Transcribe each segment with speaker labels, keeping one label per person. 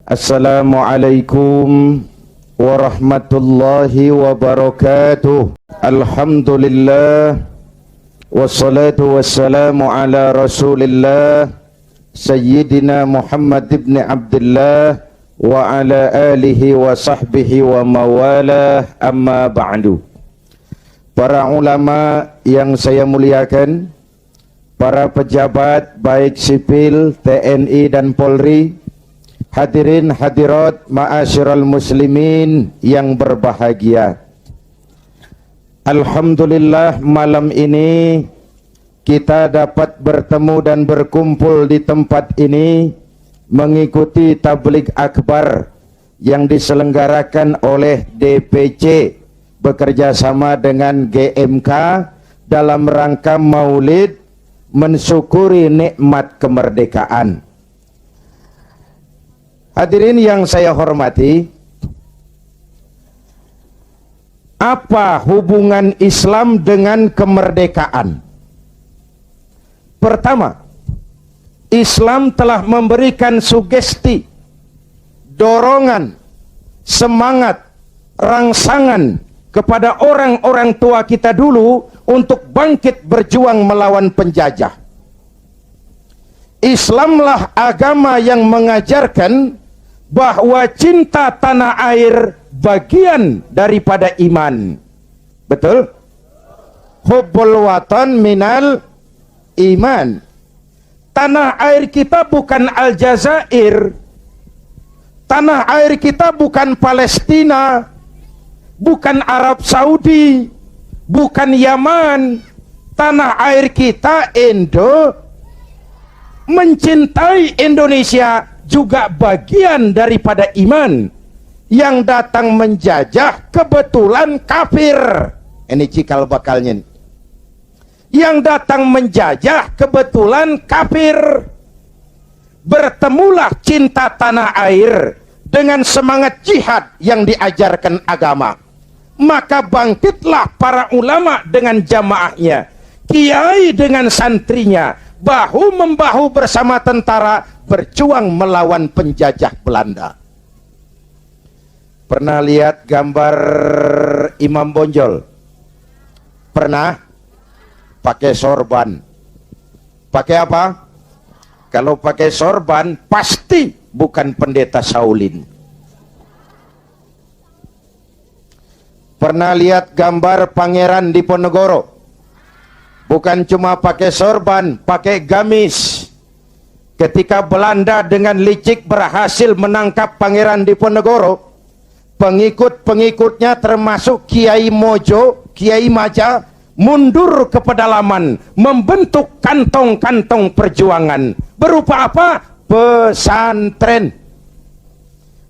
Speaker 1: Assalamualaikum warahmatullahi wabarakatuh. Alhamdulillah, wassalatu wassalamu ala rasulillah Sayyidina Muhammad ibn Abdullah wa ala alihi wa sahbihi wa mawalah, amma ba'du. Para ulama yang saya muliakan, para pejabat baik sipil, TNI dan Polri, hadirin hadirat ma'asyiral muslimin yang berbahagia. Alhamdulillah, malam ini kita dapat bertemu dan berkumpul di tempat ini mengikuti tabligh akbar yang diselenggarakan oleh DPC bekerja sama dengan GMK dalam rangka Maulid mensyukuri nikmat kemerdekaan. Hadirin yang saya hormati, apa hubungan Islam dengan kemerdekaan? Pertama, Islam telah memberikan sugesti, dorongan, semangat, rangsangan kepada orang-orang tua kita dulu untuk bangkit berjuang melawan penjajah. Islamlah agama yang mengajarkan bahwa cinta tanah air bagian daripada iman. Betul? Hubbul watan minal iman. Tanah air kita bukan Aljazair. Tanah air kita bukan Palestina, bukan Arab Saudi, bukan Yaman. Tanah air kita mencintai Indonesia juga bagian daripada iman. Yang datang menjajah kebetulan kafir. Ini cikal bakalnya nih. Yang datang menjajah kebetulan kafir. Bertemulah cinta tanah air dengan semangat jihad yang diajarkan agama. Maka bangkitlah para ulama dengan jamaahnya, kiai dengan santrinya, bahu-membahu bersama tentara berjuang melawan penjajah Belanda. Pernah lihat gambar Imam Bonjol? Pernah? Pakai sorban. Pakai apa? Kalau pakai sorban pasti bukan pendeta Shaolin. Pernah lihat gambar Pangeran Diponegoro? Bukan cuma pakai sorban, pakai gamis. Ketika Belanda dengan licik berhasil menangkap Pangeran Diponegoro, pengikut-pengikutnya termasuk Kiai Mojo, Kiai Maja, mundur ke pedalaman, membentuk kantong-kantong perjuangan. Berupa apa? Pesantren.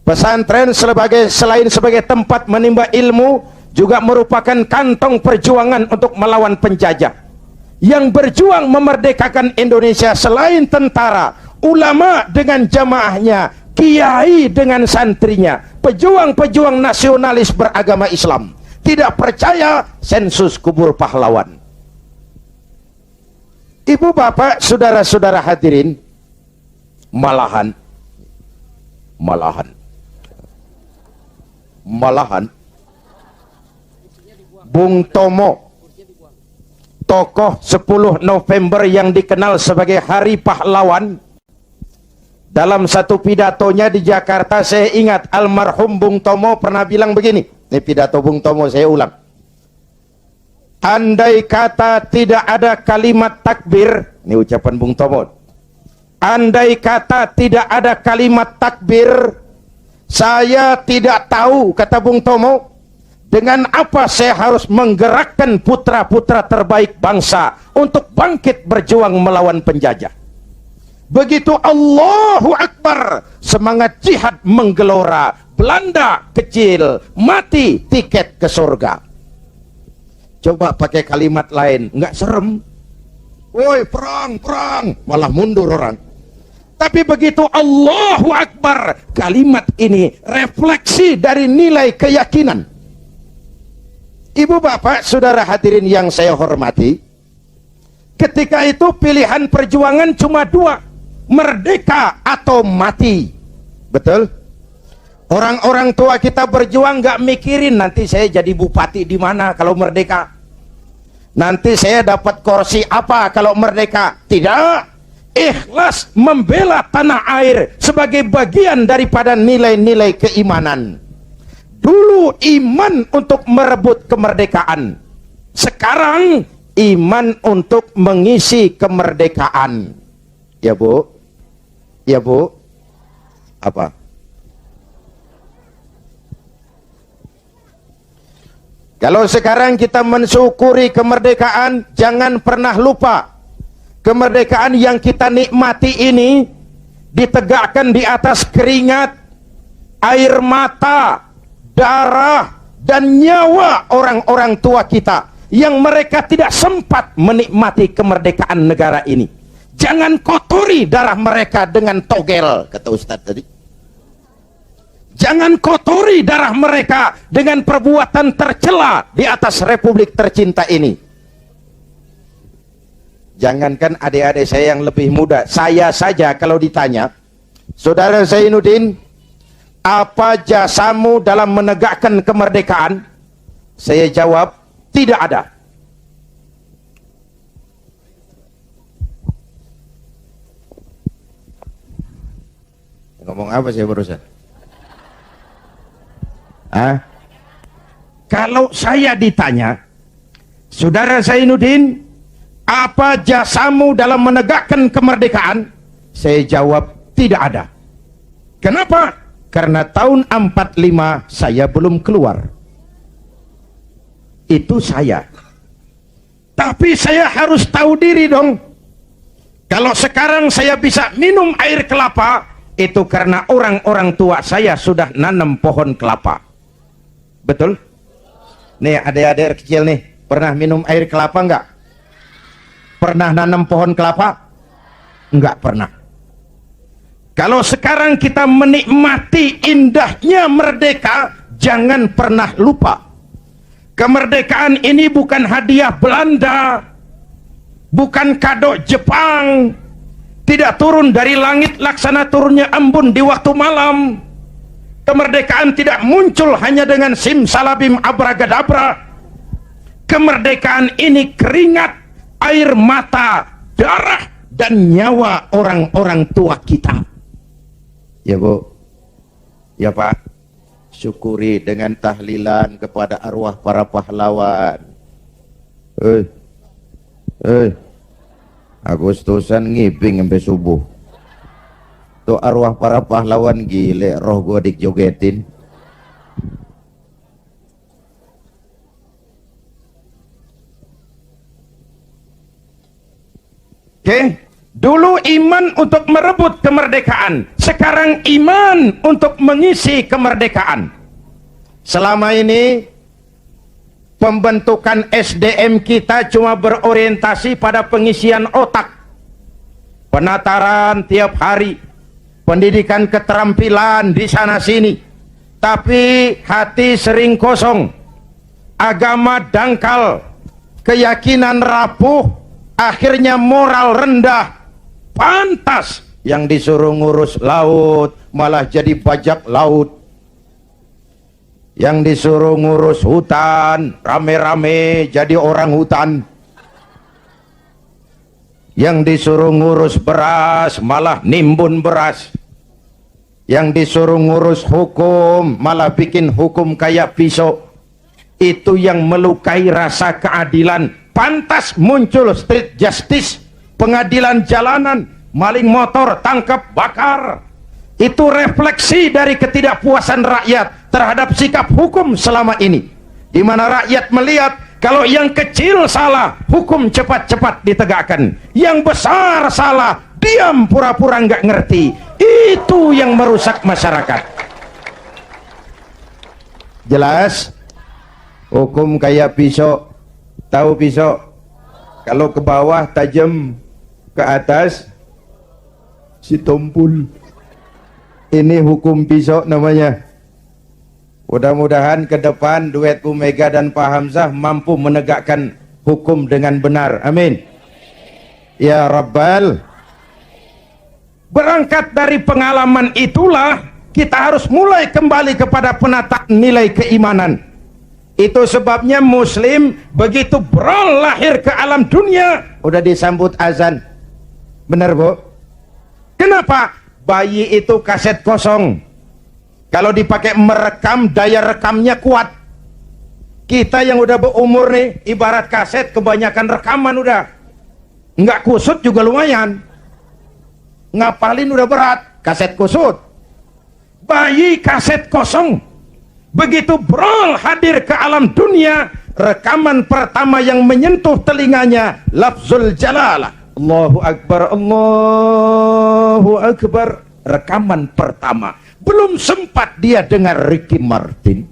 Speaker 1: Pesantren selain sebagai tempat menimba ilmu, juga merupakan kantong perjuangan untuk melawan penjajah. Yang berjuang memerdekakan Indonesia selain tentara, ulama dengan jamaahnya, kiai dengan santrinya, pejuang-pejuang nasionalis beragama Islam, tidak percaya sensus kubur pahlawan. Ibu bapak, saudara-saudara hadirin, malahan Bung Tomo, tokoh 10 November yang dikenal sebagai Hari Pahlawan, dalam satu pidatonya di Jakarta, saya ingat almarhum Bung Tomo pernah bilang begini. Ini pidato Bung Tomo, saya ulang. Andai kata tidak ada kalimat takbir, ini ucapan Bung Tomo. Andai kata tidak ada kalimat takbir, saya tidak tahu, kata Bung Tomo, dengan apa saya harus menggerakkan putra-putra terbaik bangsa untuk bangkit berjuang melawan penjajah. Begitu Allahu Akbar, semangat jihad menggelora. Belanda kecil, mati tiket ke surga. Coba pakai kalimat lain, nggak serem. Woi, perang, perang, malah mundur orang. Tapi begitu Allahu Akbar, kalimat ini refleksi dari nilai keyakinan. Ibu bapak, saudara hadirin yang saya hormati, ketika itu pilihan perjuangan cuma dua, merdeka atau mati. Betul? Orang-orang tua kita berjuang nggak mikirin nanti saya jadi bupati di mana kalau merdeka. Nanti saya dapat kursi apa kalau merdeka. Tidak. Ikhlas membela tanah air sebagai bagian daripada nilai-nilai keimanan. Dulu iman untuk merebut kemerdekaan. Sekarang iman untuk mengisi kemerdekaan. Ya Bu? Ya Bu? Apa? Kalau sekarang kita mensyukuri kemerdekaan, jangan pernah lupa kemerdekaan yang kita nikmati ini ditegakkan di atas keringat, air mata, darah, dan nyawa orang-orang tua kita yang mereka tidak sempat menikmati kemerdekaan negara ini. Jangan kotori darah mereka dengan togel, kata Ustadz tadi. Jangan kotori darah mereka dengan perbuatan tercela di atas republik tercinta ini. Jangankan adik-adik saya yang lebih muda, saya saja kalau ditanya, Saudara Zainuddin, apa jasamu dalam menegakkan kemerdekaan? Saya jawab, tidak ada. Ngomong apa saya barusan? Kalau saya ditanya, Saudara Zainuddin, apa jasamu dalam menegakkan kemerdekaan? Saya jawab, tidak ada. Kenapa? Karena tahun 45 saya belum keluar. Itu saya. Tapi saya harus tahu diri dong. Kalau sekarang saya bisa minum air kelapa, itu karena orang-orang tua saya sudah nanam pohon kelapa. Betul? Nih adik-adik kecil nih, pernah minum air kelapa enggak? Pernah nanam pohon kelapa? Enggak pernah. Kalau sekarang kita menikmati indahnya merdeka, jangan pernah lupa. Kemerdekaan ini bukan hadiah Belanda, bukan kado Jepang, tidak turun dari langit laksana turunnya embun di waktu malam. Kemerdekaan tidak muncul hanya dengan simsalabim abragadabra. Kemerdekaan ini keringat, air mata, darah, dan nyawa orang-orang tua kita. Ya Bu, ya Pak, syukuri dengan tahlilan kepada arwah para pahlawan. Agustusan ngiping sampai subuh. Tuh arwah para pahlawan gile, roh gua dijogetin. Oke, dulu iman untuk merebut kemerdekaan, sekarang iman untuk mengisi kemerdekaan. Selama ini pembentukan SDM kita cuma berorientasi pada pengisian otak, penataran tiap hari, pendidikan keterampilan di sana sini, tapi hati sering kosong, agama dangkal, keyakinan rapuh, akhirnya moral rendah. Pantas yang disuruh ngurus laut malah jadi bajak laut, yang disuruh ngurus hutan rame-rame jadi orang hutan, yang disuruh ngurus beras malah nimbun beras, yang disuruh ngurus hukum malah bikin hukum kayak pisau. Itu yang melukai rasa keadilan. Pantas muncul street justice, pengadilan jalanan, maling motor tangkap bakar. Itu refleksi dari ketidakpuasan rakyat terhadap sikap hukum selama ini, di mana rakyat melihat kalau yang kecil salah, hukum cepat-cepat ditegakkan. Yang besar salah, diam pura-pura nggak ngerti. Itu yang merusak masyarakat. Jelas? Hukum kayak pisau. Tahu pisau? Kalau ke bawah tajam, ke atas si tumpul. Ini hukum pisau namanya. Mudah-mudahan ke depan duet Bu Mega dan Pak Hamzah mampu menegakkan hukum dengan benar. Amin. Ya Rabbal. Berangkat dari pengalaman itulah Kita harus mulai kembali kepada penataan nilai keimanan. Itu sebabnya muslim begitu brol lahir ke alam dunia udah disambut azan. Benar Bu? Kenapa? Bayi itu kaset kosong. Kalau dipakai merekam, daya rekamnya kuat. Kita yang udah berumur nih, ibarat kaset, kebanyakan rekaman udah. Nggak kusut juga lumayan. Ngapalin udah berat, kaset kusut. Bayi kaset kosong. Begitu brol hadir ke alam dunia, rekaman pertama yang menyentuh telinganya lafzul jalalah, Allahu Akbar, Allahu Akbar. Rekaman pertama, belum sempat dia dengar Ricky Martin,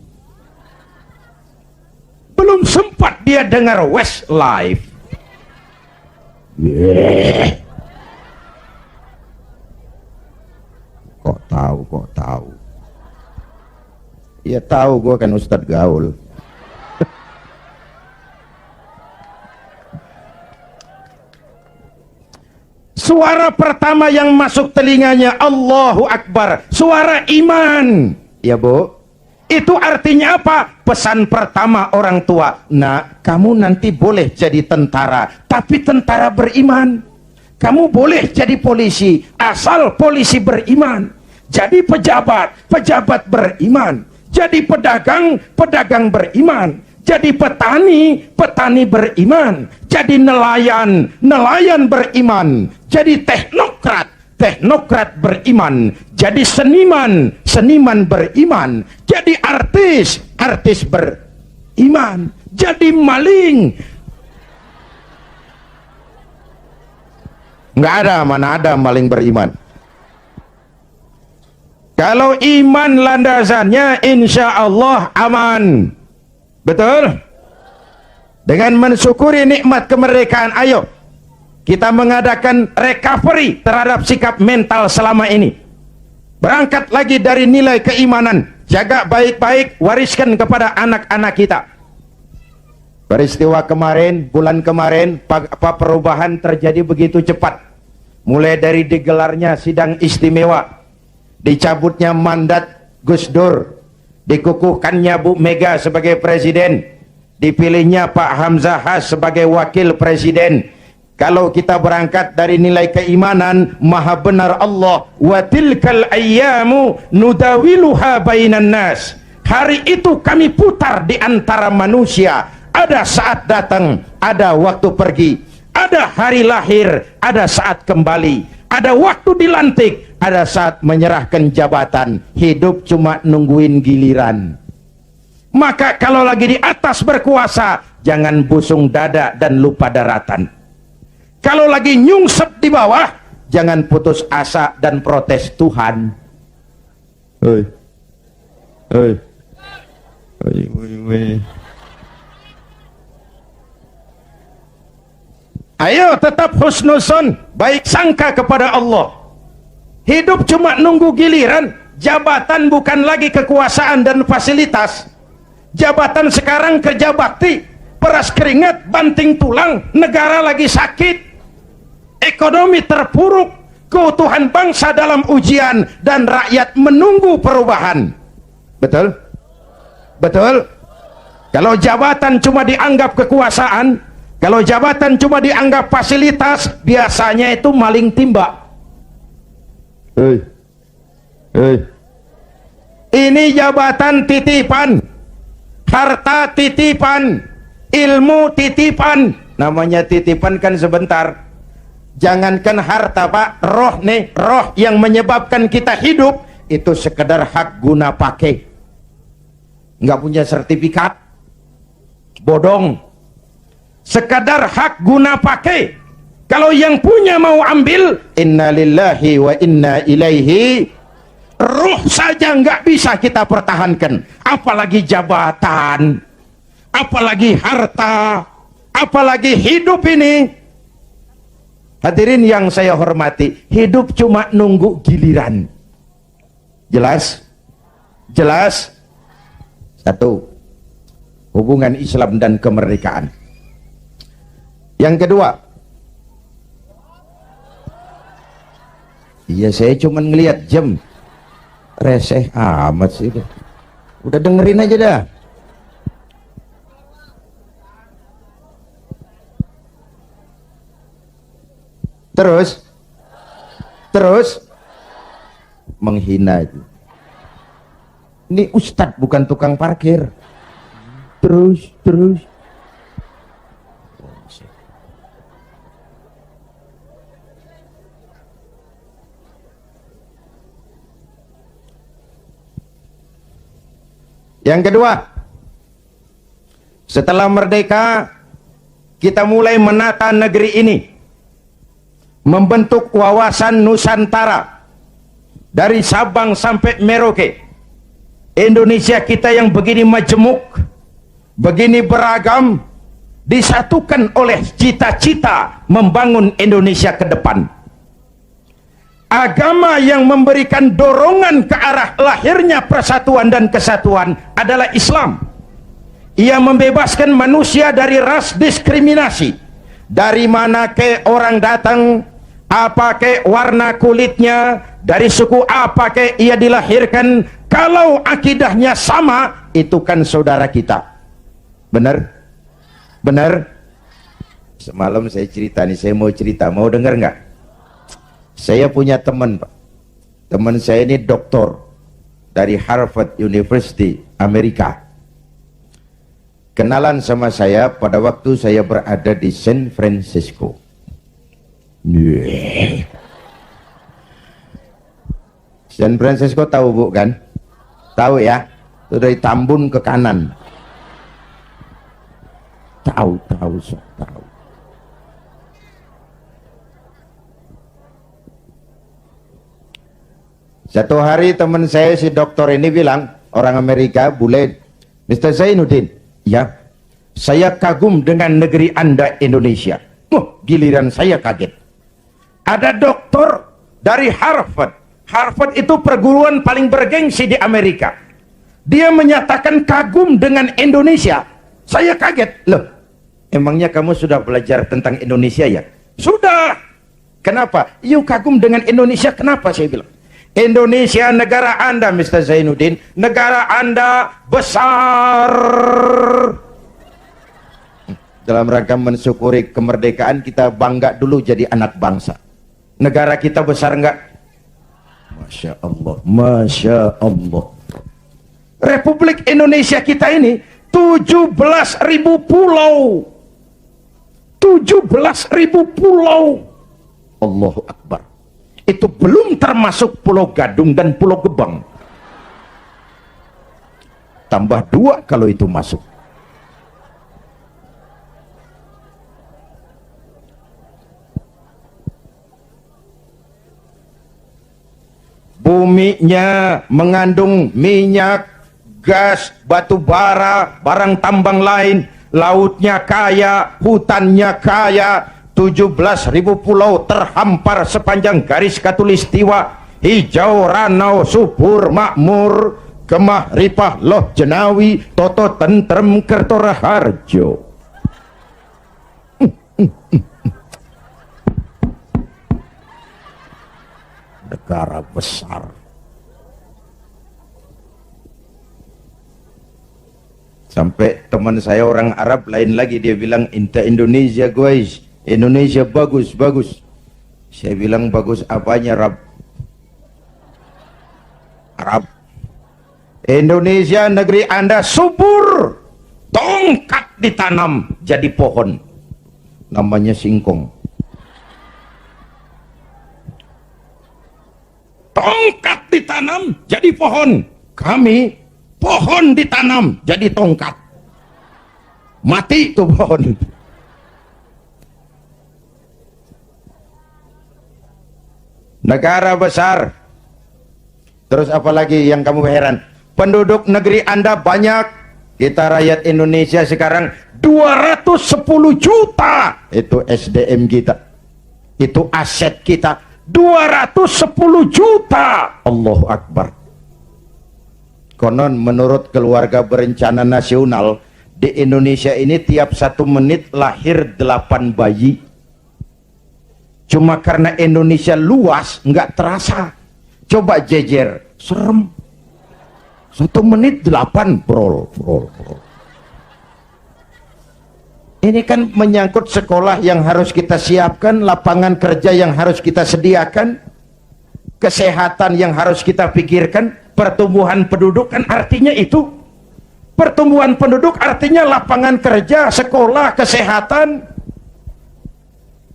Speaker 1: belum sempat dia dengar Westlife. Kok tahu? Ya tahu, gue kan Ustadz Gaul. Suara pertama yang masuk telinganya Allahu Akbar, suara iman. Ya Bu, itu artinya apa? Pesan pertama orang tua, nak, kamu nanti boleh jadi tentara, tapi tentara beriman. Kamu boleh jadi polisi, asal polisi beriman. Jadi pejabat, pejabat beriman. Jadi pedagang, pedagang beriman. Jadi petani, petani beriman. Jadi nelayan, nelayan beriman. Jadi teknokrat, teknokrat beriman. Jadi seniman, seniman beriman. Jadi artis, artis beriman. Jadi maling. Nggak ada, mana ada maling beriman. Kalau iman landasannya insya Allah aman. Betul? Dengan mensyukuri nikmat kemerdekaan, ayo kita mengadakan recovery terhadap sikap mental selama ini. Berangkat lagi dari nilai keimanan, jaga baik-baik, wariskan kepada anak-anak kita. Peristiwa kemarin, bulan kemarin, apa perubahan terjadi begitu cepat. Mulai dari digelarnya sidang istimewa, dicabutnya mandat Gus Dur, dikukuhkannya Bu Mega sebagai presiden, dipilihnya Pak Hamzah Has sebagai wakil presiden. Kalau kita berangkat dari nilai keimanan, maha benar Allah, wa tilkal ayyamu nudawiluha bainan nas. Hari itu kami putar di antara manusia. Ada saat datang, ada waktu pergi. Ada hari lahir, ada saat kembali. Ada waktu dilantik, ada saat menyerahkan jabatan. Hidup cuma nungguin giliran. Maka kalau lagi di atas berkuasa, jangan busung dada dan lupa daratan. Kalau lagi nyungsep di bawah, jangan putus asa dan protes Tuhan. Oi. Oi. Oi, oi, oi. Ayo tetap husnuzon, baik sangka kepada Allah. Hidup cuma nunggu giliran. Jabatan bukan lagi kekuasaan dan fasilitas. Jabatan sekarang kerja bakti, peras keringat, banting tulang. Negara lagi sakit, ekonomi terpuruk, keutuhan bangsa dalam ujian, dan rakyat menunggu perubahan. Betul? Betul? Kalau jabatan cuma dianggap kekuasaan, kalau jabatan cuma dianggap fasilitas, biasanya itu maling timba. Ini jabatan titipan, harta titipan, ilmu titipan. Namanya titipan kan sebentar. Jangankan harta Pak, roh nih, roh yang menyebabkan kita hidup, itu sekedar hak guna pakai. Nggak punya sertifikat, bodong. Sekadar hak guna pakai. Kalau yang punya mau ambil, innalillahi wa inna ilaihi. Ruh saja nggak bisa kita pertahankan, apalagi jabatan, apalagi harta, apalagi hidup ini. Hadirin yang saya hormati, hidup cuma nunggu giliran. Jelas? Jelas? Satu, hubungan Islam dan kemerdekaan. Yang kedua, iya saya cuma ngelihat jam. Reseh amat sih. Udah dengerin aja dah. Terus menghina itu. Ini ustadz bukan tukang parkir. Terus. Yang kedua, setelah merdeka, kita mulai menata negeri ini, membentuk wawasan Nusantara dari Sabang sampai Merauke. Indonesia kita yang begini majemuk, begini beragam, disatukan oleh cita-cita membangun Indonesia ke depan. Agama yang memberikan dorongan ke arah lahirnya persatuan dan kesatuan adalah Islam. Ia membebaskan manusia dari ras diskriminasi. Dari mana ke orang datang, apa ke warna kulitnya, dari suku apa ke ia dilahirkan, kalau akidahnya sama, itu kan saudara kita. Benar? Semalam saya cerita nih, saya mau cerita, mau dengar nggak? Saya punya teman, Pak. Teman saya ini doktor dari Harvard University, Amerika. Kenalan sama saya pada waktu saya berada di San Francisco. San Francisco tahu Bu kan? Tahu ya? Itu dari Tambun ke kanan. Tahu. Satu hari teman saya si dokter ini bilang, orang Amerika, bule, Mr. Zainuddin, ya, saya kagum dengan negeri Anda Indonesia. Giliran saya kaget. Ada dokter dari Harvard. Harvard itu perguruan paling bergengsi di Amerika. Dia menyatakan kagum dengan Indonesia. Saya kaget. Loh, emangnya kamu sudah belajar tentang Indonesia ya? Sudah. Kenapa? You kagum dengan Indonesia, kenapa? Saya bilang. Indonesia negara Anda, Mr. Zainuddin, negara Anda besar. Dalam rangka mensyukuri kemerdekaan, kita bangga dulu jadi anak bangsa. Negara kita besar enggak? Masya Allah. Republik Indonesia kita ini 17.000 pulau. 17.000 pulau. Allahu Akbar. Itu belum termasuk Pulau Gadung dan Pulau Gebang. Tambah 2 kalau itu masuk. Buminya mengandung minyak, gas, batu bara, barang tambang lain. Lautnya kaya, hutannya kaya. 17.000 pulau terhampar sepanjang garis khatulistiwa, hijau, ranau, subur, makmur, kemah, ripah, loh, jenawi, toto, tentrem, kertora, harjo. Negara besar. Sampai teman saya orang Arab lain lagi, dia bilang, "Inta Indonesia guys, Indonesia bagus." Saya bilang, bagus apanya, Arab? Indonesia negeri Anda subur, tongkat ditanam jadi pohon, namanya singkong. Tongkat ditanam jadi pohon, kami pohon ditanam jadi tongkat, mati tuh pohon. Negara besar. Terus apalagi yang kamu heran? Penduduk negeri Anda banyak. Kita rakyat Indonesia sekarang 210 juta. Itu SDM kita. Itu aset kita. 210 juta. Allahu Akbar. Konon menurut keluarga berencana nasional, di Indonesia ini tiap 1 menit lahir 8 bayi. Cuma karena Indonesia luas, nggak terasa. Coba jejer, serem. 1 menit 8 brol. Ini kan menyangkut sekolah yang harus kita siapkan, lapangan kerja yang harus kita sediakan, kesehatan yang harus kita pikirkan, pertumbuhan penduduk kan artinya itu. Pertumbuhan penduduk artinya lapangan kerja, sekolah, kesehatan.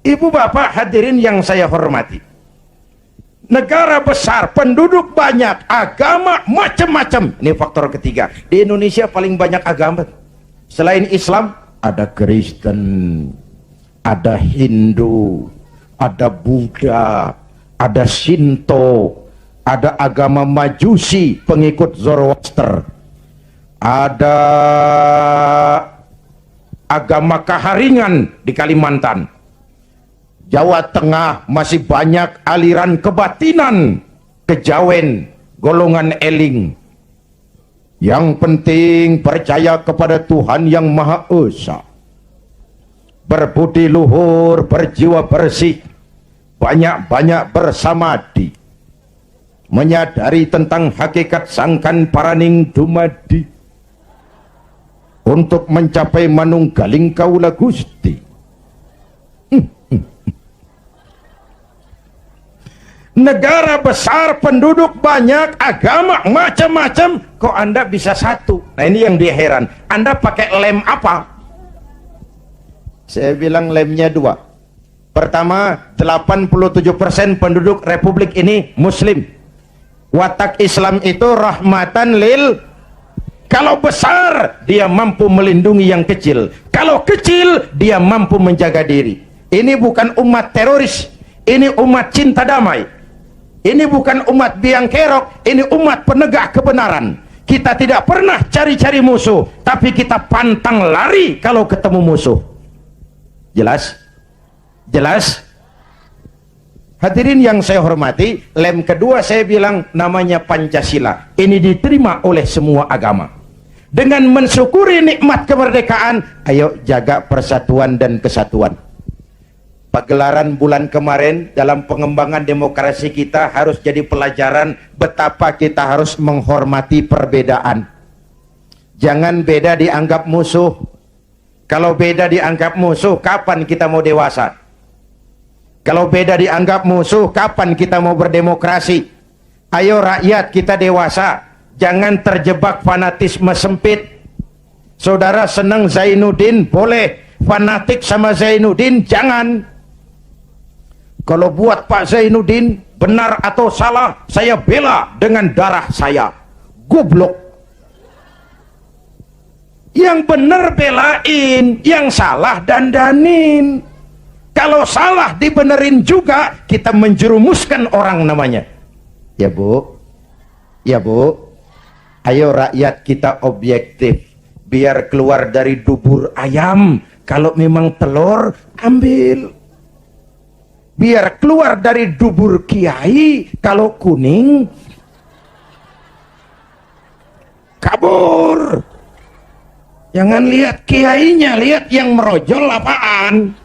Speaker 1: Ibu bapak hadirin yang saya hormati, negara besar, penduduk banyak, agama macam-macam. Ini faktor ketiga. Di Indonesia paling banyak agama. Selain Islam, ada Kristen, ada Hindu, ada Buddha, ada Shinto, ada agama Majusi, pengikut Zoroaster, ada agama Kaharingan di Kalimantan. Jawa Tengah masih banyak aliran kebatinan, kejawen, golongan eling. Yang penting percaya kepada Tuhan yang Maha Esa, berbudi luhur, berjiwa bersih, banyak-banyak bersamadi, menyadari tentang hakikat sangkan paraning dumadi, untuk mencapai manunggaling kaula Gusti. Negara besar, penduduk banyak, agama macam-macam, kok Anda bisa satu? Nah ini yang dia heran. Anda pakai lem apa? Saya bilang lemnya 2. Pertama, 87% penduduk republik ini muslim. Watak Islam itu rahmatan lil. Kalau besar, dia mampu melindungi yang kecil. Kalau kecil, dia mampu menjaga diri. Ini bukan umat teroris, ini umat cinta damai. Ini bukan umat biang kerok, ini umat penegak kebenaran. Kita tidak pernah cari-cari musuh, tapi kita pantang lari kalau ketemu musuh. Jelas? Jelas? Hadirin yang saya hormati, lem kedua saya bilang namanya Pancasila. Ini diterima oleh semua agama. Dengan mensyukuri nikmat kemerdekaan, ayo jaga persatuan dan kesatuan. Pagelaran bulan kemarin dalam pengembangan demokrasi kita harus jadi pelajaran betapa kita harus menghormati perbedaan. Jangan beda dianggap musuh. Kalau beda dianggap musuh, kapan kita mau dewasa? Kalau beda dianggap musuh, kapan kita mau berdemokrasi? Ayo rakyat kita dewasa, jangan terjebak fanatisme sempit. Saudara senang Zainuddin, boleh. Fanatik sama Zainuddin, jangan. Kalau buat Pak Zainuddin benar atau salah, saya bela dengan darah saya. Goblok. Yang benar belain, yang salah dandanin. Kalau salah dibenerin juga, kita menjerumuskan orang namanya. Ya Bu, ya Bu, ayo rakyat kita objektif, biar keluar dari dubur ayam. Kalau memang telur, ambil. Biar keluar dari dubur kiai, kalau kuning kabur. Jangan lihat kiainya, lihat yang merojol apaan.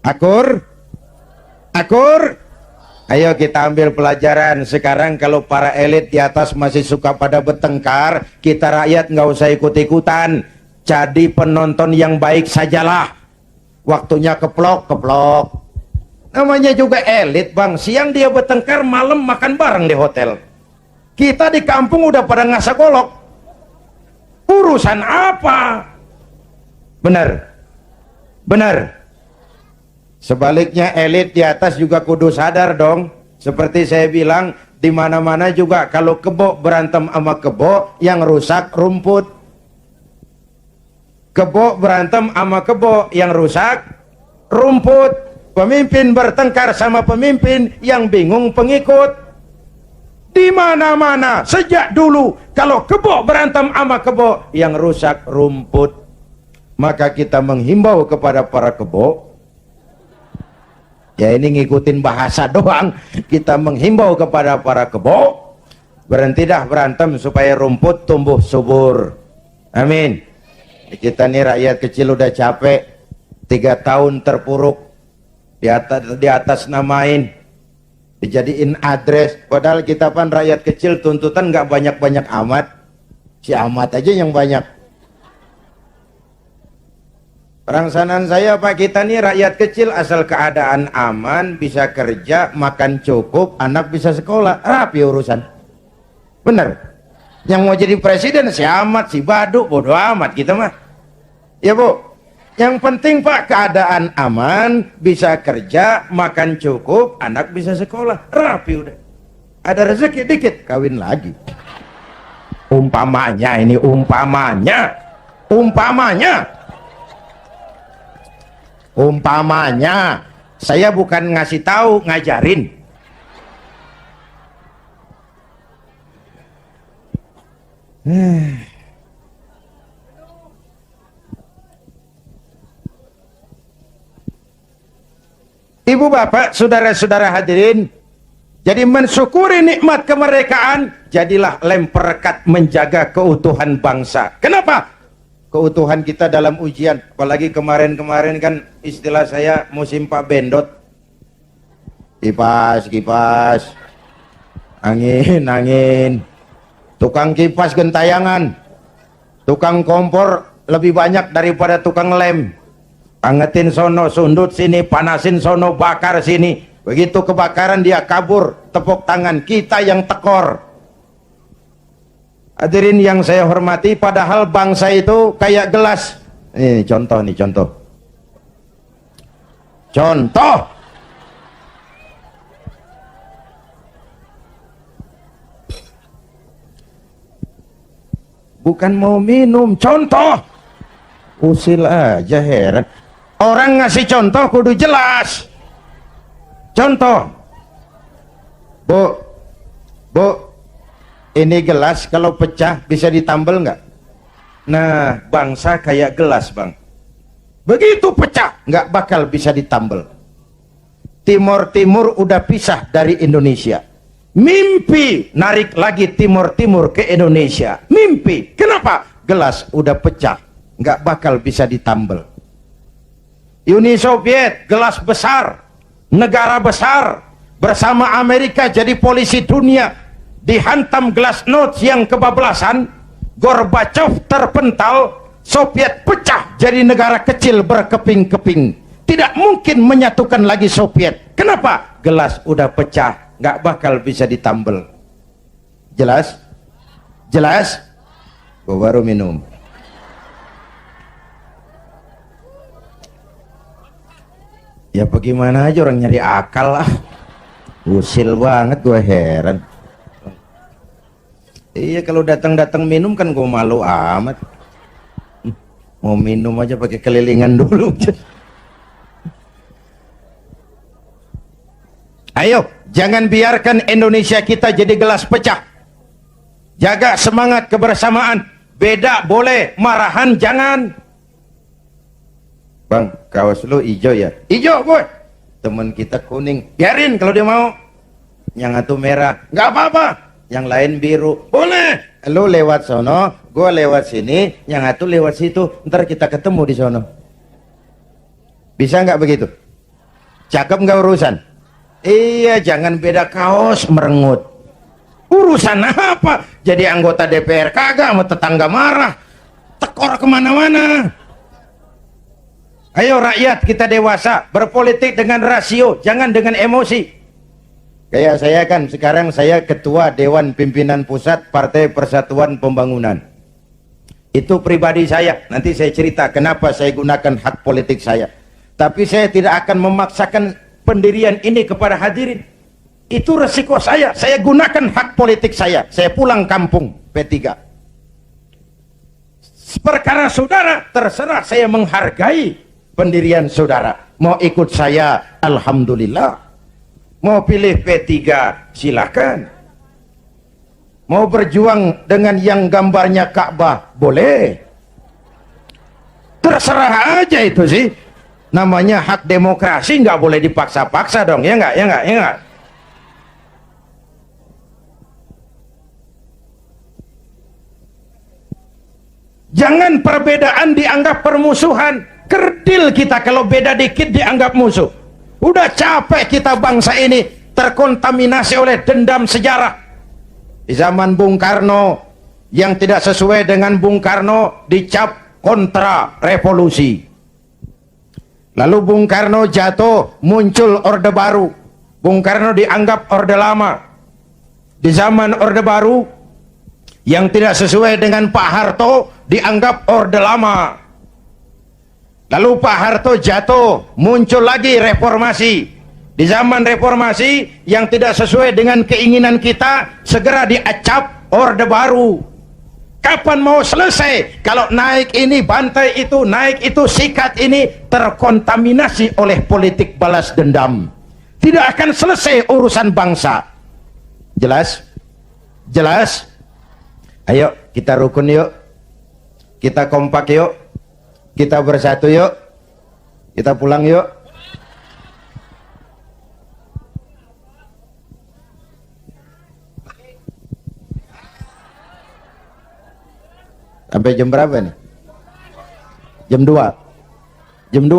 Speaker 1: Akur, akur. Ayo kita ambil pelajaran. Sekarang kalau para elit di atas masih suka pada bertengkar, kita rakyat nggak usah ikut-ikutan. Jadi penonton yang baik sajalah. Waktunya keplok-keplok. Namanya juga elit bang. Siang dia bertengkar, malam makan bareng di hotel. Kita di kampung udah pada ngasak golok. Urusan apa? Benar. Benar. Sebaliknya elit di atas juga kudu sadar dong. Seperti saya bilang, di mana-mana juga kalau kebo berantem sama kebo, yang rusak rumput. Kebo berantem sama kebo, yang rusak rumput. Pemimpin bertengkar sama pemimpin, yang bingung pengikut. Di mana-mana sejak dulu kalau kebo berantem sama kebo, yang rusak rumput. Maka kita menghimbau kepada para kebo, ya ini ngikutin bahasa doang, kita menghimbau kepada para kebo, berhenti dah berantem supaya rumput tumbuh subur. Amin. Kita nih rakyat kecil udah capek, 3 tahun terpuruk di atas namain dijadiin address, padahal kita kan rakyat kecil, tuntutan nggak banyak-banyak amat. Si amat aja yang banyak. Perangsanan saya, Pak, kita nih rakyat kecil, asal keadaan aman, bisa kerja, makan cukup, anak bisa sekolah, rapi urusan. Bener. Yang mau jadi presiden si amat, si baduk, bodoh amat kita mah. Ya Bu, yang penting Pak, keadaan aman, bisa kerja, makan cukup, anak bisa sekolah, rapi udah. Ada rezeki dikit, kawin lagi. Umpamanya ini, umpamanya saya bukan ngasih tahu, ngajarin. Ibu bapak, saudara-saudara hadirin, jadi mensyukuri nikmat kemerdekaan, jadilah lem perekat menjaga keutuhan bangsa. Kenapa? Keutuhan kita dalam ujian, apalagi kemarin-kemarin kan istilah saya musim Pak Bendot. Kipas, kipas, angin, angin, tukang kipas gentayangan, tukang kompor lebih banyak daripada tukang lem. Angetin sono, sundut sini, panasin sono, bakar sini. Begitu kebakaran dia kabur, tepuk tangan, kita yang tekor. Hadirin yang saya hormati, padahal bangsa itu kayak gelas. Ini contoh nih, contoh. Contoh. Bukan mau minum, contoh. Usil aja, heran. Orang ngasih contoh kudu jelas. Contoh. Bu, ini gelas kalau pecah bisa ditambal nggak? Nah, bangsa kayak gelas, Bang. Begitu pecah nggak bakal bisa ditambal. Timur udah pisah dari Indonesia. Mimpi narik lagi Timur ke Indonesia. Mimpi. Kenapa? Gelas udah pecah, nggak bakal bisa ditambal. Uni Soviet, gelas besar, negara besar, bersama Amerika jadi polisi dunia, dihantam glasnost yang kebablasan, Gorbachev terpental, Soviet pecah jadi negara kecil berkeping-keping. Tidak mungkin menyatukan lagi Soviet. Kenapa? Gelas udah pecah, nggak bakal bisa ditambal. Jelas? Jelas? Gua baru minum. Ya bagaimana aja, orang nyari akal lah. Usil banget, gue heran. Iya, kalau datang-datang minum kan gue malu amat. Mau minum aja pakai kelilingan dulu. Ayo, jangan biarkan Indonesia kita jadi gelas pecah. Jaga semangat kebersamaan. Beda boleh, marahan jangan. Bang, kaos lu hijau ya? Hijau gue. Temen kita kuning, biarin kalau dia mau. Yang satu merah, nggak apa-apa. Yang lain biru, boleh. Lu lewat sono, gue lewat sini, yang satu lewat situ. Ntar kita ketemu di sono. Bisa nggak begitu? Cakep nggak urusan? Iya, jangan beda kaos merengut. Urusan apa? Jadi anggota DPR kagak, sama tetangga marah, tekor kemana-mana. Ayo rakyat, kita dewasa, berpolitik dengan rasio, jangan dengan emosi. Kayak saya kan, sekarang saya ketua Dewan Pimpinan Pusat Partai Persatuan Pembangunan. Itu pribadi saya, nanti saya cerita kenapa saya gunakan hak politik saya. Tapi saya tidak akan memaksakan pendirian ini kepada hadirin. Itu resiko saya gunakan hak politik saya pulang kampung P3. Perkara saudara, terserah, saya menghargai pendirian saudara. Mau ikut saya, alhamdulillah. Mau pilih P3, silakan. Mau berjuang dengan yang gambarnya Ka'bah, boleh. Terserah aja itu sih. Namanya hak demokrasi, nggak boleh dipaksa-paksa dong, ya nggak, ya nggak, ya nggak. Jangan perbedaan dianggap permusuhan. Kerdil kita kalau beda dikit dianggap musuh. Udah capek kita bangsa ini terkontaminasi oleh dendam sejarah. Di zaman Bung Karno, yang tidak sesuai dengan Bung Karno dicap kontra revolusi. Lalu Bung Karno jatuh, muncul Orde Baru. Bung Karno dianggap Orde Lama. Di zaman Orde Baru, yang tidak sesuai dengan Pak Harto dianggap Orde Lama. Lalu Pak Harto jatuh, muncul lagi reformasi. Di zaman reformasi yang tidak sesuai dengan keinginan kita, segera diacap Orde Baru. Kapan mau selesai kalau naik ini bantai itu, naik itu sikat ini, terkontaminasi oleh politik balas dendam? Tidak akan selesai urusan bangsa. Jelas? Jelas? Ayo kita rukun yuk, kita kompak yuk, kita bersatu yuk, kita pulang yuk. Sampai jam berapa nih? Jam 2. Jam 2.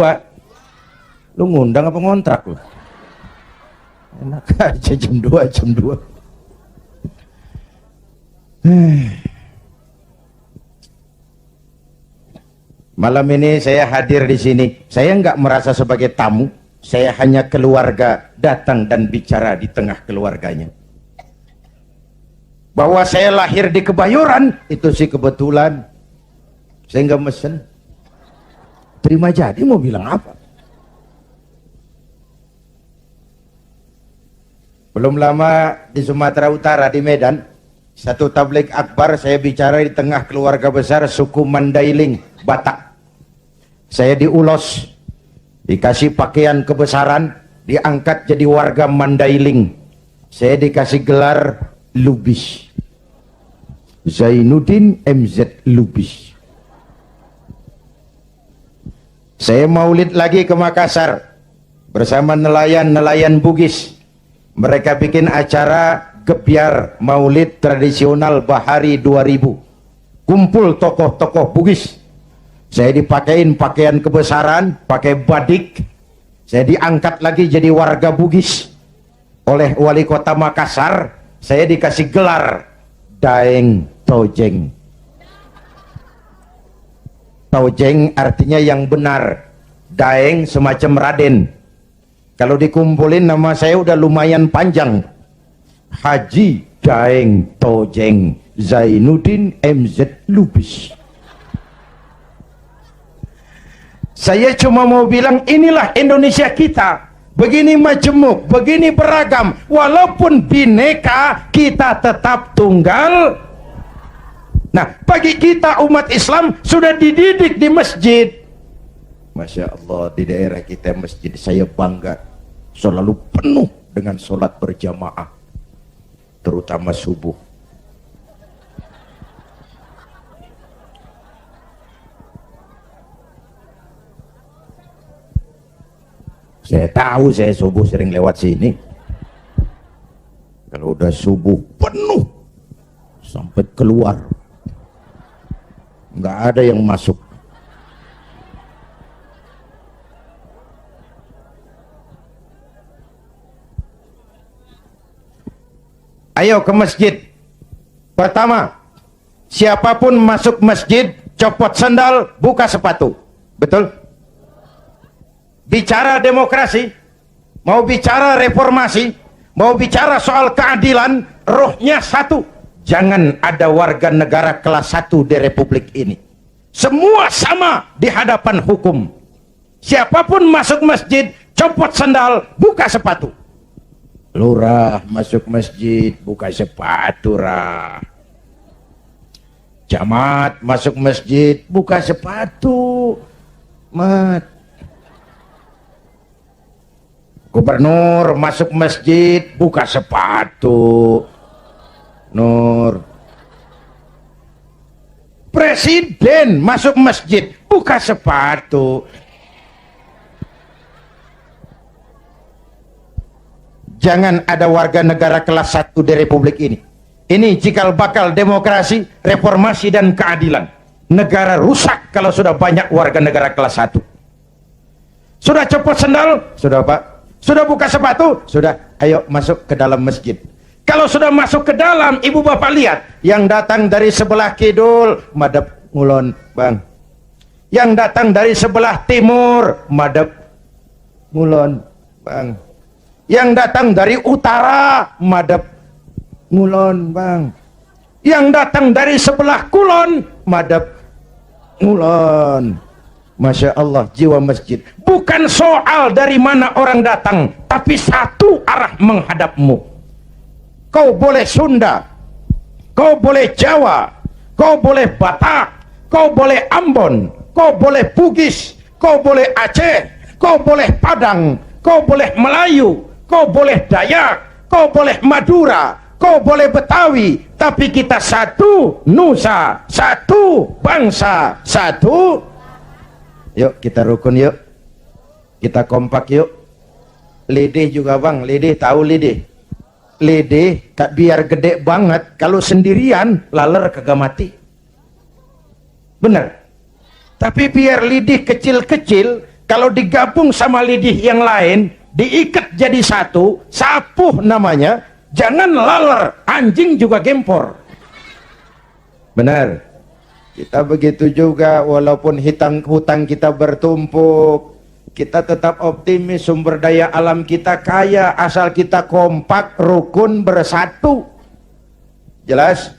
Speaker 1: Lu ngundang apa ngontrak lu? Enak aja jam 2, jam 2. Malam ini saya hadir di sini. Saya nggak merasa sebagai tamu. Saya hanya keluarga datang dan bicara di tengah keluarganya. Bahwa saya lahir di Kebayoran itu sih kebetulan. Saya nggak mesen. Terima jadi mau bilang apa? Belum lama di Sumatera Utara di Medan, satu tabligh akbar saya bicara di tengah keluarga besar suku Mandailing, Batak. Saya diulos, dikasih pakaian kebesaran, diangkat jadi warga Mandailing. Saya dikasih gelar Lubis. Zainuddin MZ Lubis. Saya maulid lagi ke Makassar bersama nelayan-nelayan Bugis. Mereka bikin acara gebyar maulid tradisional Bahari 2000. Kumpul tokoh-tokoh Bugis. Saya dipakein pakaian kebesaran, pakai badik. Saya diangkat lagi jadi warga Bugis oleh wali kota Makassar. Saya dikasih gelar Daeng Tojeng. Tojeng artinya yang benar, Daeng semacam Raden. Kalau dikumpulin nama saya udah lumayan panjang. Haji Daeng Tojeng Zainuddin MZ Lubis. Saya cuma mau bilang inilah Indonesia kita. Begini majemuk, begini beragam. Walaupun bineka, kita tetap tunggal. Nah, bagi kita umat Islam sudah dididik di masjid. Masya Allah, di daerah kita masjid saya bangga selalu penuh dengan sholat berjamaah, terutama subuh. Saya tahu saya subuh sering lewat sini. Kalau udah subuh penuh sampai keluar, nggak ada yang masuk. Ayo ke masjid. Pertama, siapapun masuk masjid copot sandal, buka sepatu. Betul? Bicara demokrasi, mau bicara reformasi, mau bicara soal keadilan, rohnya satu. Jangan ada warga negara kelas 1 di republik ini. Semua sama di hadapan hukum. Siapapun masuk masjid, copot sandal, buka sepatu. Lurah masuk masjid, buka sepatu, rah. Camat masuk masjid, buka sepatu, mat. Gubernur masuk masjid, buka sepatu, Nur. Presiden masuk masjid, buka sepatu. Jangan ada warga negara kelas 1 di republik ini. Ini cikal bakal demokrasi, reformasi dan keadilan. Negara rusak kalau sudah banyak warga negara kelas 1. Sudah copot sendal? Sudah, Pak. Sudah buka sepatu? Sudah, ayo masuk ke dalam masjid. Kalau sudah masuk ke dalam, ibu bapak lihat, yang datang dari sebelah kidul, madep ngulon, bang. Yang datang dari sebelah timur, madep ngulon, bang. Yang datang dari utara, madep ngulon, bang. Yang datang dari sebelah kulon, madep ngulon. Masya Allah, jiwa masjid. Bukan soal dari mana orang datang, tapi satu arah menghadapmu. Kau boleh Sunda, kau boleh Jawa, kau boleh Batak, kau boleh Ambon, kau boleh Bugis, kau boleh Aceh, kau boleh Padang, kau boleh Melayu, kau boleh Dayak, kau boleh Madura, kau boleh Betawi, tapi kita satu nusa, satu bangsa, satu. Yuk kita rukun yuk, kita kompak yuk. Lidih juga bang, lidih tahu lidih. Lidih tak biar gede banget, kalau sendirian laler kagak mati. Bener. Tapi biar lidih kecil-kecil, kalau digabung sama lidih yang lain, diikat jadi satu, sapuh namanya, jangan laler, anjing juga gempor. Benar. Kita begitu juga, walaupun hutang kita bertumpuk, kita tetap optimis, sumber daya alam kita kaya, asal kita kompak, rukun, bersatu. Jelas?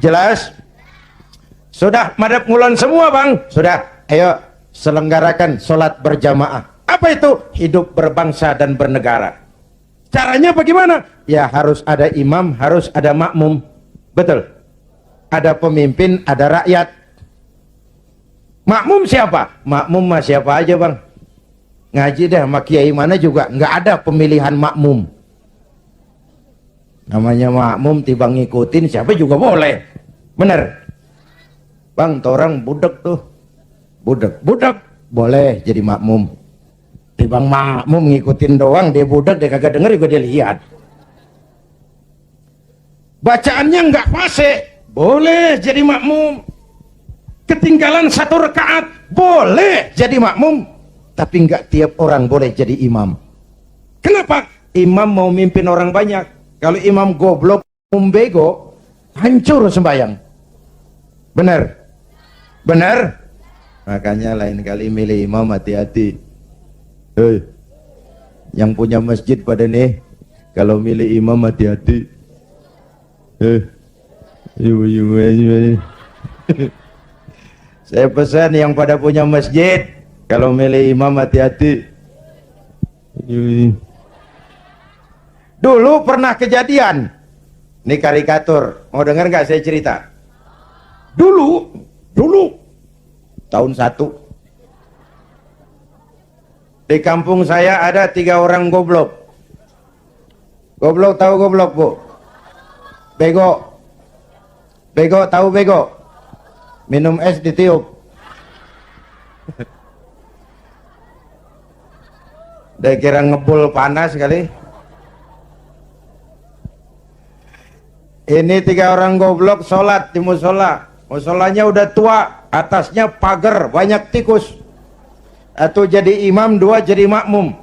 Speaker 1: Jelas? Sudah madep ngulon semua bang? Sudah, ayo selenggarakan sholat berjamaah. Apa itu? Hidup berbangsa dan bernegara. Caranya bagaimana? Ya harus ada imam, harus ada makmum. Betul? Ada pemimpin, ada rakyat. Makmum siapa? Makmum mah siapa aja bang. Ngaji dah sama kiai mana juga nggak ada pemilihan makmum. Namanya makmum tiba ngikutin siapa juga boleh. Bener bang, orang budek tuh, budek boleh jadi makmum. Tiba makmum ngikutin doang, dia budek, dia kagak denger juga dia lihat. Bacaannya nggak fasih, boleh jadi makmum. Ketinggalan satu rakaat, boleh jadi makmum. Tapi nggak tiap orang boleh jadi imam. Kenapa? Imam mau mimpin orang banyak. Kalau imam goblok, bego, hancur sembahyang. Benar? Benar? Makanya lain kali milih imam hati-hati. Hei, yang punya masjid pada nih, kalau milih imam hati-hati. Saya pesan yang pada punya masjid, kalau milih imam hati-hati. Dulu pernah kejadian, ini karikatur, mau dengar nggak saya cerita? Dulu tahun 1 di kampung saya ada 3 orang goblok. Goblok tahu goblok bu? Bego tahu bego? Minum es ditiup. Dia kira ngebul panas kali. Ini 3 orang goblok sholat di musola. Musolanya udah tua, atasnya pagar, banyak tikus. Atau jadi imam, 2 jadi makmum.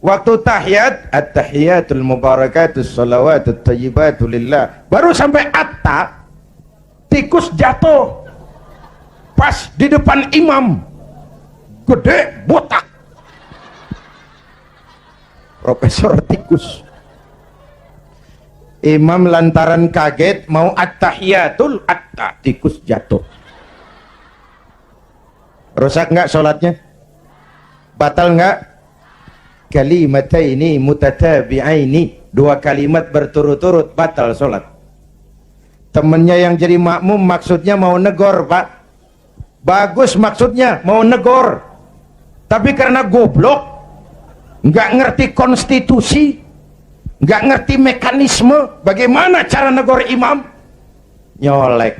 Speaker 1: Waktu tahiyat, at-tahiyatul mubarakatus salawatut thayyibatu lillah, baru sampai atta, tikus jatuh pas di depan imam, gede, botak. Profesor tikus. Imam lantaran kaget mau at-tahiyatul, tikus jatuh. Rusak nggak sholatnya? Batal nggak? Kalimataini mutatabi'aini, 2 kalimat berturut-turut batal sholat. Temennya yang jadi makmum maksudnya mau negor pak, bagus maksudnya mau negor, tapi karena goblok, nggak ngerti konstitusi, nggak ngerti mekanisme bagaimana cara negor imam, nyolek.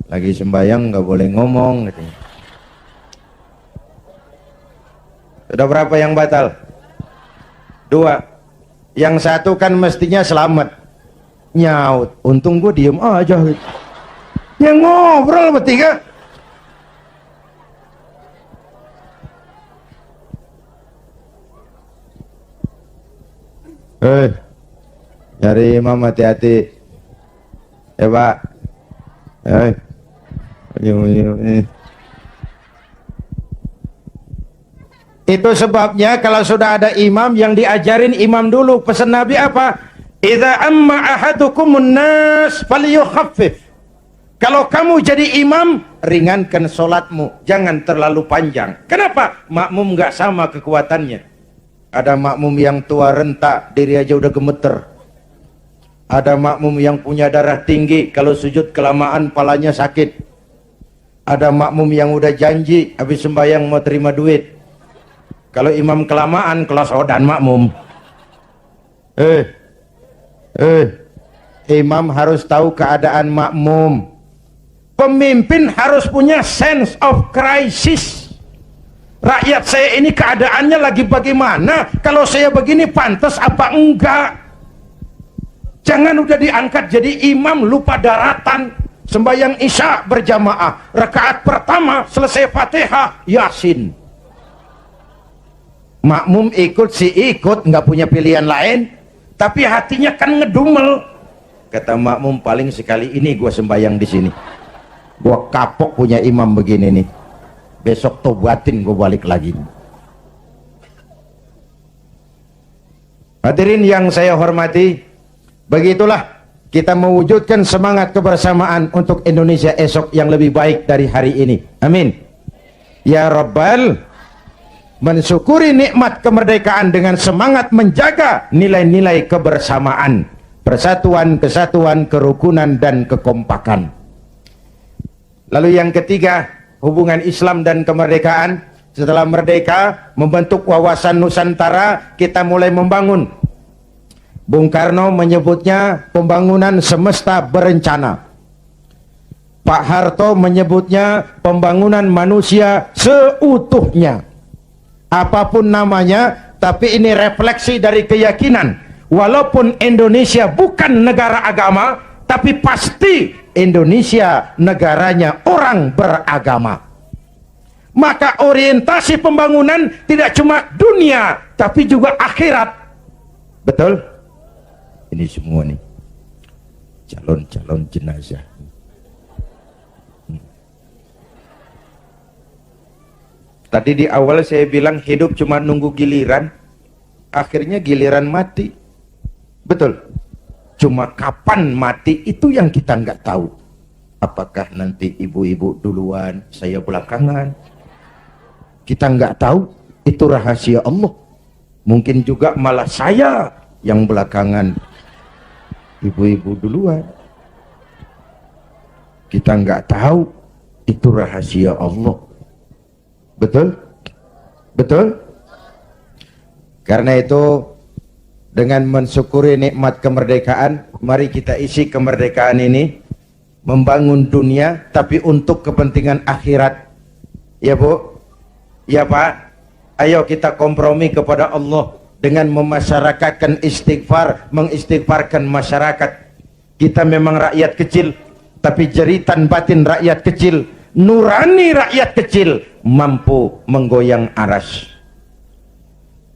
Speaker 1: Lagi sembahyang nggak boleh ngomong katanya. Sudah berapa yang batal? 2. Yang 1 kan mestinya selamat, nyaut, untung gue diem aja gitu. Yang ngobrol bertiga. Nyari imam hati-hati. Ya Pak. Itu sebabnya kalau sudah ada imam yang diajarin imam dulu. Pesan Nabi apa? Idza amma ahadukumun nas falyukhaffif. Kalau kamu jadi imam, ringankan solatmu, jangan terlalu panjang. Kenapa? Makmum nggak sama kekuatannya. Ada makmum yang tua renta, diri aja udah gemeter. Ada makmum yang punya darah tinggi, kalau sujud kelamaan palanya sakit. Ada makmum yang udah janji habis sembahyang mau terima duit. Kalau imam kelamaan kelas odan makmum. Imam harus tahu keadaan makmum. Pemimpin harus punya sense of crisis. Rakyat saya ini keadaannya lagi bagaimana? Kalau saya begini pantas apa enggak? Jangan udah diangkat jadi imam lupa daratan. Sembahyang isya berjamaah, rakaat pertama selesai Fatihah Yasin. Makmum ikut si ikut, nggak punya pilihan lain, tapi hatinya kan ngedumel. Kata makmum, paling sekali ini gua sembahyang di sini. Gua kapok punya imam begini nih. Besok tobatin gua balik lagi. Hadirin yang saya hormati, begitulah kita mewujudkan semangat kebersamaan untuk Indonesia esok yang lebih baik dari hari ini. Amin. Ya Rabbal, mensyukuri nikmat kemerdekaan dengan semangat menjaga nilai-nilai kebersamaan, persatuan, kesatuan, kerukunan, dan kekompakan. Lalu yang ketiga, hubungan Islam dan kemerdekaan. Setelah merdeka, membentuk wawasan Nusantara, kita mulai membangun. Bung Karno menyebutnya pembangunan semesta berencana. Pak Harto menyebutnya pembangunan manusia seutuhnya. Apapun namanya, tapi ini refleksi dari keyakinan. Walaupun Indonesia bukan negara agama, tapi pasti Indonesia negaranya orang beragama. Maka orientasi pembangunan tidak cuma dunia, tapi juga akhirat. Betul? Ini semua nih calon-calon jenazah. Tadi di awal saya bilang hidup cuma nunggu giliran, akhirnya giliran mati. Betul? Cuma kapan mati itu yang kita nggak tahu. Apakah nanti ibu-ibu duluan, saya belakangan? Kita nggak tahu, itu rahasia Allah. Mungkin juga malah saya yang belakangan, ibu-ibu duluan. Kita nggak tahu, itu rahasia Allah. Betul? Betul? Karena itu, dengan mensyukuri nikmat kemerdekaan, mari kita isi kemerdekaan ini membangun dunia, tapi untuk kepentingan akhirat. Ya Bu? Ya Pak? Ayo kita kompromi kepada Allah dengan memasyarakatkan istighfar, mengistighfarkan masyarakat. Kita memang rakyat kecil, tapi jeritan batin rakyat kecil, nurani rakyat kecil, mampu menggoyang aras.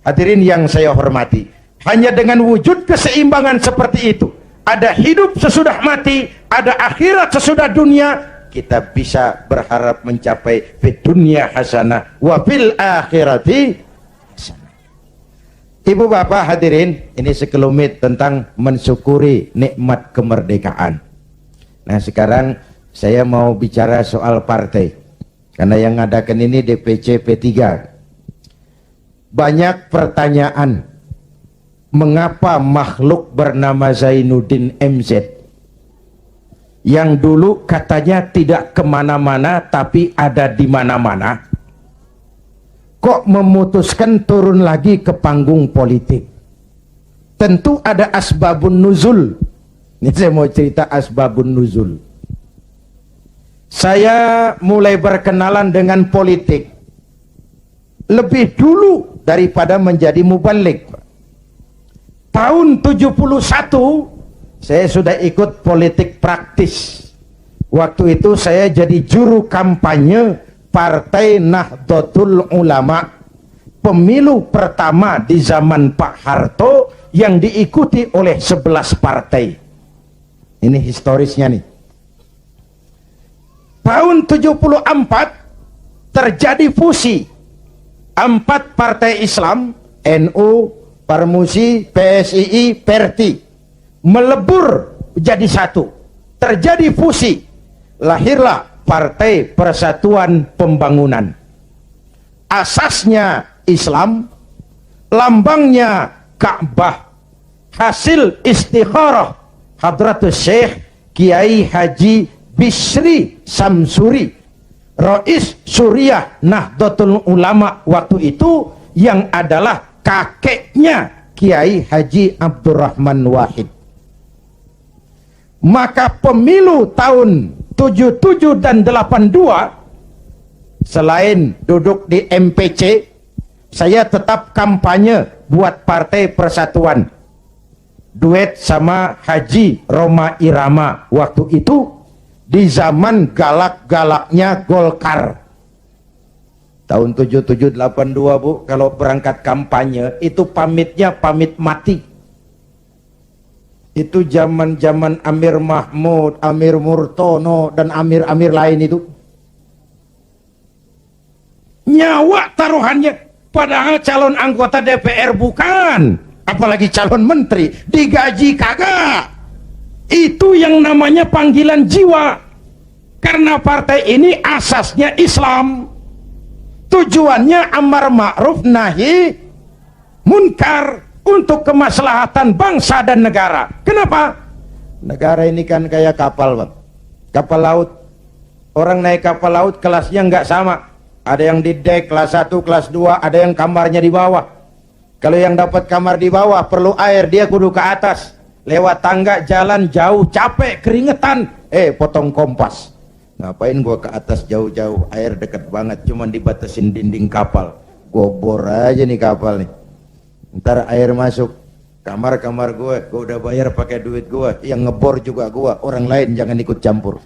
Speaker 1: Hadirin yang saya hormati, hanya dengan wujud keseimbangan seperti itu, ada hidup sesudah mati, ada akhirat sesudah dunia, kita bisa berharap mencapai fid dunya hasanah wa fil akhirati hasanah. Ibu bapak hadirin, ini sekelumit tentang mensyukuri nikmat kemerdekaan. Nah sekarang saya mau bicara soal partai, karena yang ngadakan ini DPC P3. Banyak pertanyaan, mengapa makhluk bernama Zainuddin MZ yang dulu katanya tidak kemana-mana tapi ada di mana-mana, kok memutuskan turun lagi ke panggung politik? Tentu ada asbabun nuzul. Ini saya mau cerita asbabun nuzul. Saya mulai berkenalan dengan politik lebih dulu daripada menjadi mubalik. Tahun 71 saya sudah ikut politik praktis. Waktu itu saya jadi juru kampanye Partai Nahdlatul Ulama. Pemilu pertama di zaman Pak Harto yang diikuti oleh 11 partai. Ini historisnya nih. Tahun 74 terjadi fusi 4 partai Islam, NU, Parmusi, PSII, Perti, melebur jadi satu. Terjadi fusi, lahirlah Partai Persatuan Pembangunan. Asasnya Islam, lambangnya Ka'bah, hasil istikharah Hadratus Syekh Kiai Haji Bisri Samsuri, Rais Suriah Nahdlatul Ulama waktu itu, yang adalah kakeknya Kiai Haji Abdurrahman Wahid. Maka pemilu tahun 77 dan 82, selain duduk di MPC, saya tetap kampanye buat Partai Persatuan. Duet sama Haji Roma Irama waktu itu, di zaman galak-galaknya Golkar. Tahun 77 82, Bu, kalau berangkat kampanye itu pamitnya pamit mati. Itu zaman-zaman Amir Mahmud, Amir Murtono, dan Amir-Amir lain itu. Nyawa taruhannya, padahal calon anggota DPR bukan, apalagi calon menteri, digaji kagak. Itu yang namanya panggilan jiwa. Karena partai ini asasnya Islam, tujuannya amar ma'ruf nahi munkar, untuk kemaslahatan bangsa dan negara. Kenapa? Negara ini kan kayak kapal, Bang. Kapal laut. Orang naik kapal laut kelasnya nggak sama. Ada yang di dek kelas 1, kelas 2, ada yang kamarnya di bawah. Kalau yang dapat kamar di bawah perlu air, dia kudu ke atas. Lewat tangga, jalan jauh, capek, keringetan. Potong kompas. Ngapain gua ke atas jauh-jauh? Air deket banget, cuman dibatasin dinding kapal. Gua bor aja nih kapal nih. Ntar air masuk kamar-kamar gue udah bayar pakai duit gue, yang ngebor juga gue, orang lain jangan ikut campur.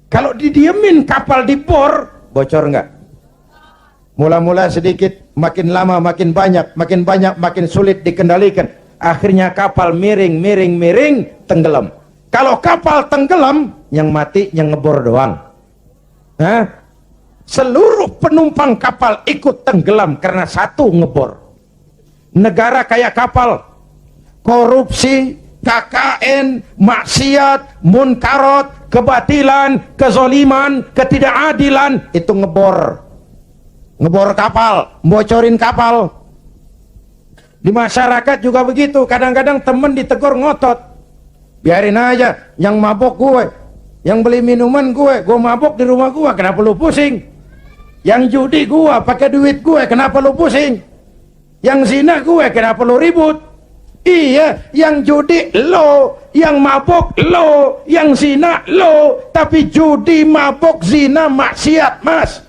Speaker 1: Kalau didiemin kapal dibor, bocor nggak? Mula-mula sedikit, makin lama makin banyak, makin sulit dikendalikan. Akhirnya kapal miring, tenggelam. Kalau kapal tenggelam, yang mati yang ngebor doang. Seluruh penumpang kapal ikut tenggelam karena satu ngebor. Negara kayak kapal, korupsi, KKN, maksiat, munkarot, kebatilan, kezoliman, ketidakadilan, itu ngebor kapal, bocorin kapal. Di masyarakat juga begitu, kadang-kadang temen ditegur ngotot, biarin aja, yang mabok gue, yang beli minuman gue mabok di rumah gue, kenapa lu pusing? Yang judi gue, pakai duit gue, kenapa lu pusing? Yang zina gue, kenapa lo ribut? Iya, yang judi lo, yang mabok lo, yang zina lo, tapi judi, mabok, zina, maksiat, Mas.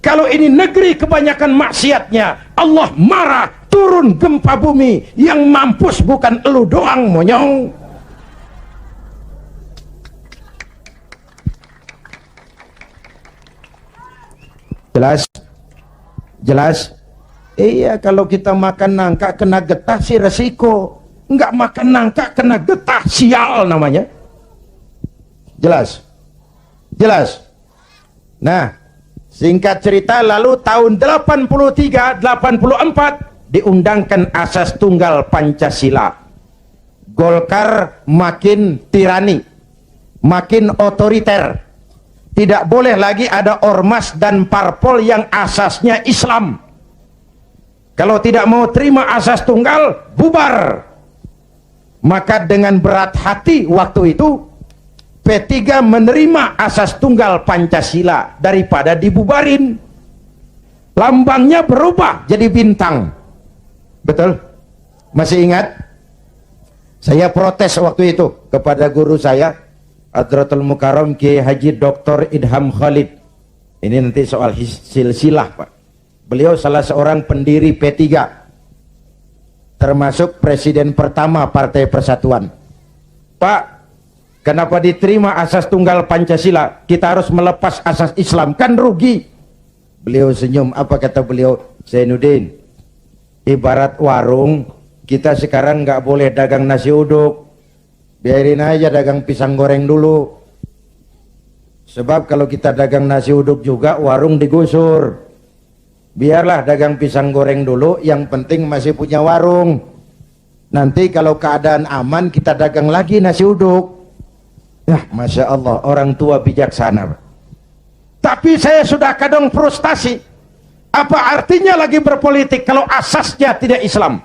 Speaker 1: Kalau ini negeri kebanyakan maksiatnya, Allah marah, turun gempa bumi, yang mampus bukan elu doang, monyong. Jelas? Iya, kalau kita makan nangka kena getah sih resiko. Enggak makan nangka kena getah, sial namanya. Jelas? Nah, singkat cerita, lalu tahun 83, 84 diundangkan asas tunggal Pancasila. Golkar makin tirani, makin otoriter. Tidak boleh lagi ada ormas dan parpol yang asasnya Islam. Kalau tidak mau terima asas tunggal, bubar. Maka dengan berat hati waktu itu, P3 menerima asas tunggal Pancasila daripada dibubarin. Lambangnya berubah jadi bintang. Betul? Masih ingat? Saya protes waktu itu kepada guru saya, Hadratul Mukarram Kiai Haji Dr. Idham Khalid. Ini nanti soal silsilah, Pak. Beliau salah seorang pendiri P3, termasuk presiden pertama Partai Persatuan. Pak, kenapa diterima asas tunggal Pancasila? Kita harus melepas asas Islam, kan rugi. Beliau senyum, apa kata beliau? Zainuddin, ibarat warung, Kita sekarang nggak boleh dagang nasi uduk, biarin aja dagang pisang goreng dulu. Sebab kalau kita dagang nasi uduk juga warung digusur. Biarlah dagang pisang goreng dulu, yang penting masih punya warung. Nanti kalau keadaan aman kita dagang lagi nasi uduk. Ya, Masya Allah, orang tua bijaksana. Tapi saya sudah kadang frustasi. Apa artinya lagi berpolitik kalau asasnya tidak Islam?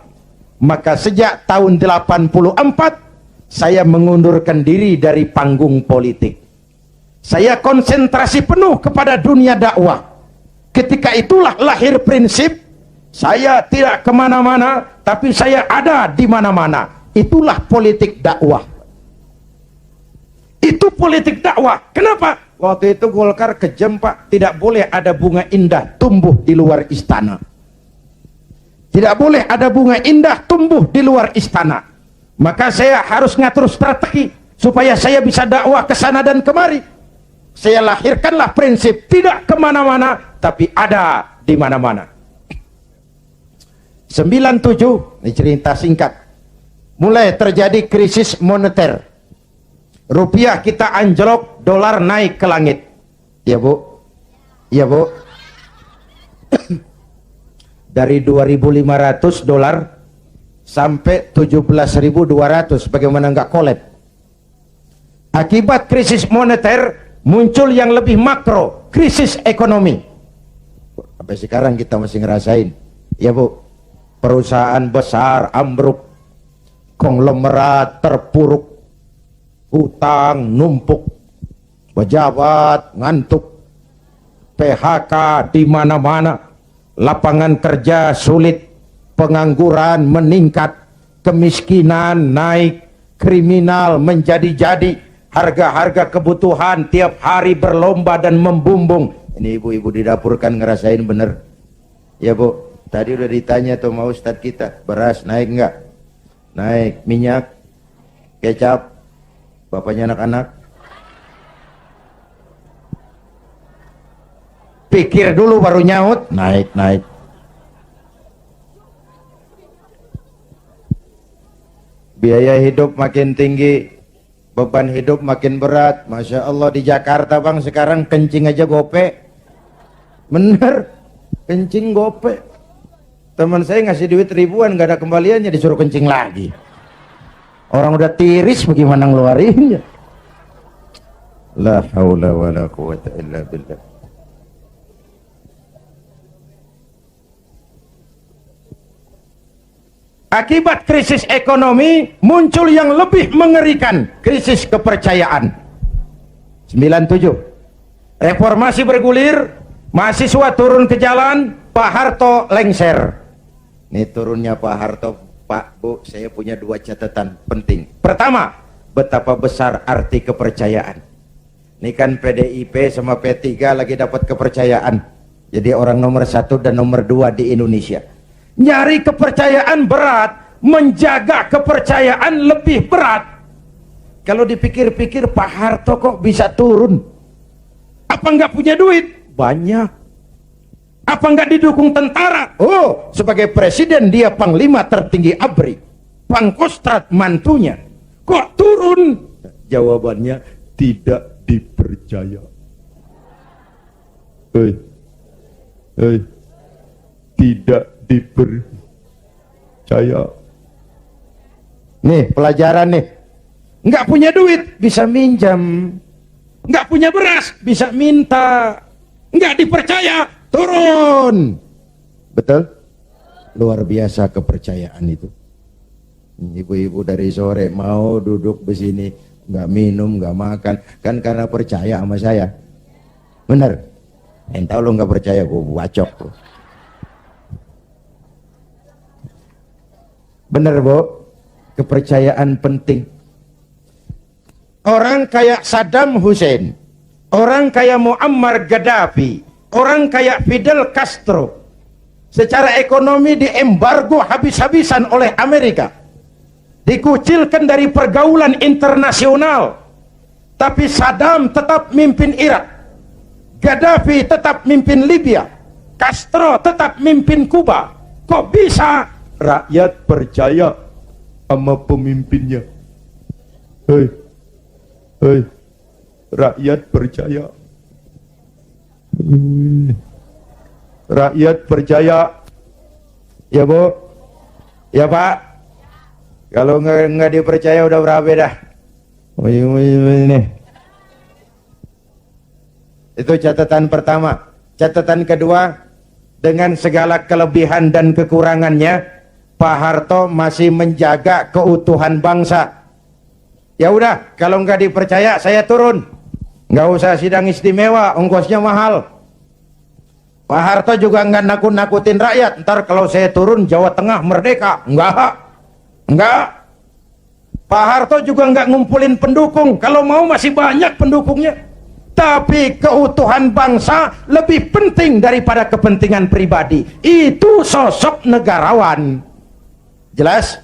Speaker 1: Maka sejak tahun 84 saya mengundurkan diri dari panggung politik. Saya konsentrasi penuh kepada dunia dakwah. Ketika itulah lahir prinsip, saya tidak kemana-mana, tapi saya ada di mana-mana. Itulah politik dakwah. Itu politik dakwah. Kenapa? Waktu itu Golkar kejam, Pak. Tidak boleh ada bunga indah tumbuh di luar istana. Tidak boleh ada bunga indah tumbuh di luar istana. Maka saya harus ngatur strategi supaya saya bisa dakwah ke sana dan kemari. Saya lahirkanlah prinsip tidak kemana-mana, tapi ada di mana-mana. 97, ini cerita singkat. Mulai terjadi krisis moneter. Rupiah kita anjlok, dolar naik ke langit. Ya Bu? Ya Bu? Dari 2.500 dolar sampai 17.200, bagaimana nggak kolab? Akibat krisis moneter muncul yang lebih makro, krisis ekonomi. Sampai sekarang kita masih ngerasain. Ya Bu? Perusahaan besar ambruk, konglomerat terpuruk, hutang numpuk, pejabat ngantuk, PHK di mana-mana, lapangan kerja sulit, pengangguran meningkat, kemiskinan naik, kriminal menjadi-jadi, harga-harga kebutuhan tiap hari berlomba dan membumbung. Ini ibu-ibu di dapur kan ngerasain bener. Ya Bu, tadi udah ditanya tuh sama Ustadz kita, beras naik nggak? Naik. Minyak, kecap, bapaknya anak-anak. Pikir dulu baru nyaut. Naik. Biaya hidup makin tinggi, beban hidup makin berat. Masya Allah, di Jakarta Bang sekarang kencing aja gope. Bener, kencing gope. Teman saya ngasih duit ribuan, gak ada kembaliannya, disuruh kencing lagi. Orang udah tiris bagaimana ngeluarinnya? La haula wa la quwata illa billah. Akibat krisis ekonomi muncul yang lebih mengerikan, krisis kepercayaan. 97. Reformasi bergulir, mahasiswa turun ke jalan, Pak Harto lengser. Ini turunnya Pak Harto, Pak Bu, saya punya dua catatan penting. Pertama, betapa besar arti kepercayaan. Ini kan PDIP sama P3 lagi dapat kepercayaan. Jadi orang nomor 1 dan nomor 2 di Indonesia. Nyari kepercayaan berat, menjaga kepercayaan lebih berat. Kalau dipikir-pikir Pak Harto kok bisa turun? Apa nggak punya duit? Banyak. Apa nggak didukung tentara? Oh, sebagai presiden dia panglima tertinggi ABRI, Pangkostrat mantunya. Kok turun? Jawabannya tidak dipercaya. Tidak dipercaya. Nih pelajaran nih. Nggak punya duit bisa minjam, nggak punya beras bisa minta, nggak dipercaya turun. Betul? Luar biasa kepercayaan itu. Ibu-ibu dari sore mau duduk di sini, nggak minum, nggak makan, kan karena percaya sama saya. Bener? Entah lo nggak percaya, gue bacok. Bener Bu, kepercayaan penting. Orang kayak Saddam Hussein, orang kayak Muammar Gaddafi, orang kayak Fidel Castro, secara ekonomi diembargo habis-habisan oleh Amerika, dikucilkan dari pergaulan internasional. Tapi Saddam tetap mimpin Irak, Gaddafi tetap mimpin Libya, Castro tetap mimpin Kuba. Kok bisa rakyat percaya sama pemimpinnya. Hei, hei, rakyat percaya. Rakyat percaya. Ya Bu, ya Pak. Kalau nggak dipercaya udah berapa dah? Ini. Itu catatan pertama. Catatan kedua, dengan segala kelebihan dan kekurangannya, Pak Harto masih menjaga keutuhan bangsa. Ya udah, kalau nggak dipercaya saya turun. Nggak usah sidang istimewa, ongkosnya mahal. Pak Harto juga nggak nakut-nakutin rakyat. Ntar kalau saya turun Jawa Tengah merdeka. Enggak. Pak Harto juga nggak ngumpulin pendukung. Kalau mau masih banyak pendukungnya. Tapi keutuhan bangsa lebih penting daripada kepentingan pribadi. Itu sosok negarawan. Jelas?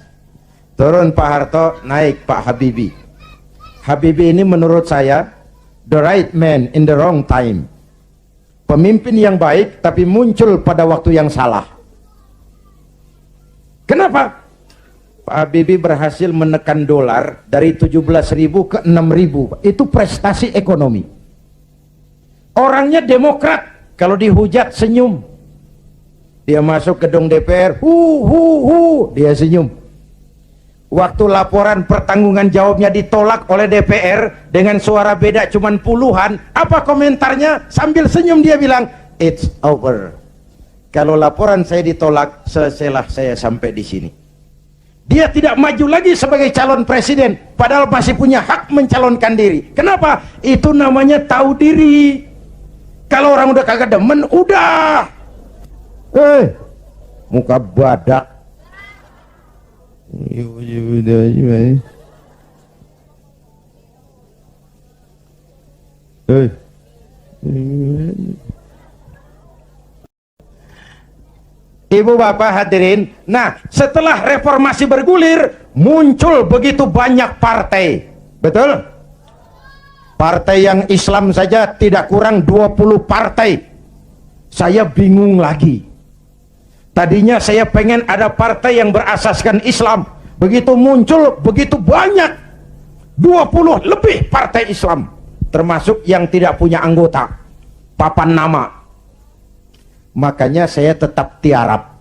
Speaker 1: Turun Pak Harto, naik Pak Habibie. Habibie ini menurut saya the right man in the wrong time. Pemimpin yang baik tapi muncul pada waktu yang salah. Kenapa? Pak Habibie berhasil menekan dolar dari 17.000 ke 6.000. Itu prestasi ekonomi. Orangnya demokrat, kalau dihujat senyum. Dia masuk gedung DPR, dia senyum. Waktu laporan pertanggungan jawabnya ditolak oleh DPR dengan suara beda cuman puluhan, apa komentarnya? Sambil senyum dia bilang, it's over. Kalau laporan saya ditolak, selesailah saya sampai di sini. Dia tidak maju lagi sebagai calon presiden, padahal masih punya hak mencalonkan diri. Kenapa? Itu namanya tahu diri. Kalau orang udah kagak demen, udah. Muka badak. Ibu bapak hadirin, nah setelah reformasi bergulir, muncul begitu banyak partai. Betul? Partai yang Islam saja tidak kurang 20 partai. Saya bingung lagi. Tadinya saya pengen ada partai yang berasaskan Islam. Begitu muncul, begitu banyak. 20 lebih partai Islam. Termasuk yang tidak punya anggota. Papan nama. Makanya saya tetap tiarap.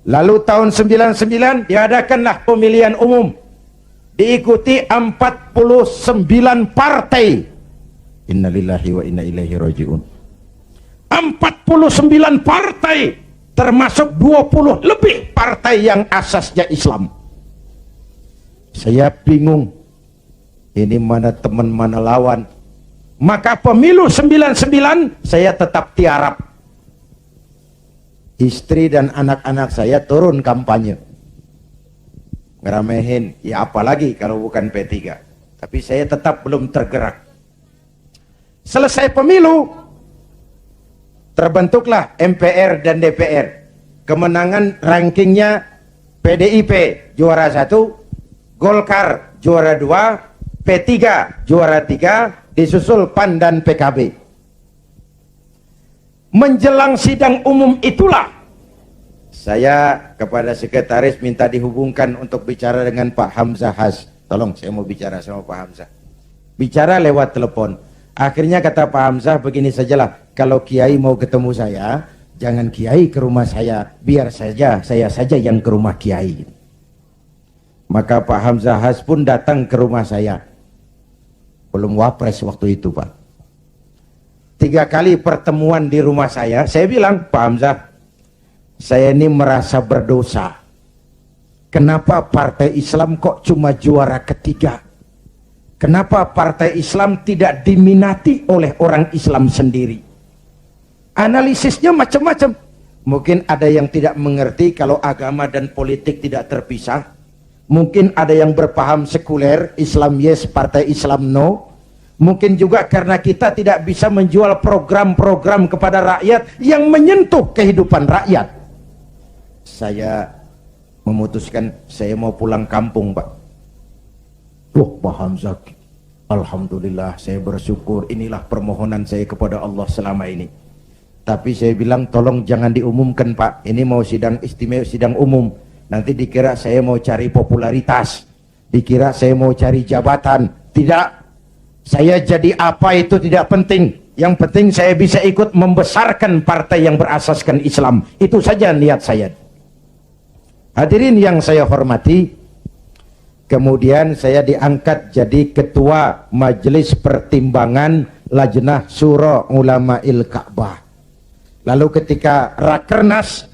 Speaker 1: Lalu tahun 99 diadakanlah pemilihan umum. Diikuti 49 partai. Innalillahi wa inna ilaihi rajiun. 49 partai, termasuk 20 lebih partai yang asasnya Islam. Saya bingung. Ini mana teman mana lawan. Maka pemilu 99 saya tetap tiarap. Istri dan anak-anak saya turun kampanye. Ngeramehin, ya apalagi kalau bukan P3. Tapi saya tetap belum tergerak. Selesai pemilu, terbentuklah MPR dan DPR. Kemenangan rankingnya PDIP juara 1, Golkar juara 2, P3 juara 3, disusul PAN dan PKB. Menjelang sidang umum itulah saya kepada sekretaris minta dihubungkan untuk bicara dengan Pak Hamzah Has. Tolong, saya mau bicara sama Pak Hamzah. Bicara lewat telepon. Akhirnya kata Pak Hamzah, begini sajalah, kalau Kiai mau ketemu saya, jangan Kiai ke rumah saya, biar saja saya saja yang ke rumah Kiai. Maka Pak Hamzah Has pun datang ke rumah saya. Belum wapres waktu itu Pak. 3 kali pertemuan di rumah saya bilang, Pak Hamzah, saya ini merasa berdosa. Kenapa partai Islam kok cuma juara ketiga? Kenapa partai Islam tidak diminati oleh orang Islam sendiri? Analisisnya macam-macam. Mungkin ada yang tidak mengerti kalau agama dan politik tidak terpisah. Mungkin ada yang berpaham sekuler, Islam yes, partai Islam no. Mungkin juga karena kita tidak bisa menjual program-program kepada rakyat yang menyentuh kehidupan rakyat. Saya memutuskan saya mau pulang kampung Pak. Pak Hamzah, alhamdulillah saya bersyukur, inilah permohonan saya kepada Allah selama ini. Tapi saya bilang tolong jangan diumumkan Pak, ini mau sidang istimewa, sidang umum. Nanti dikira saya mau cari popularitas, dikira saya mau cari jabatan. Tidak, saya jadi apa itu tidak penting. Yang penting saya bisa ikut membesarkan partai yang berasaskan Islam. Itu saja niat saya. Hadirin yang saya hormati, kemudian saya diangkat jadi ketua Majelis Pertimbangan Lajnah Syura Ulama'il Ka'bah. Lalu ketika Rakernas,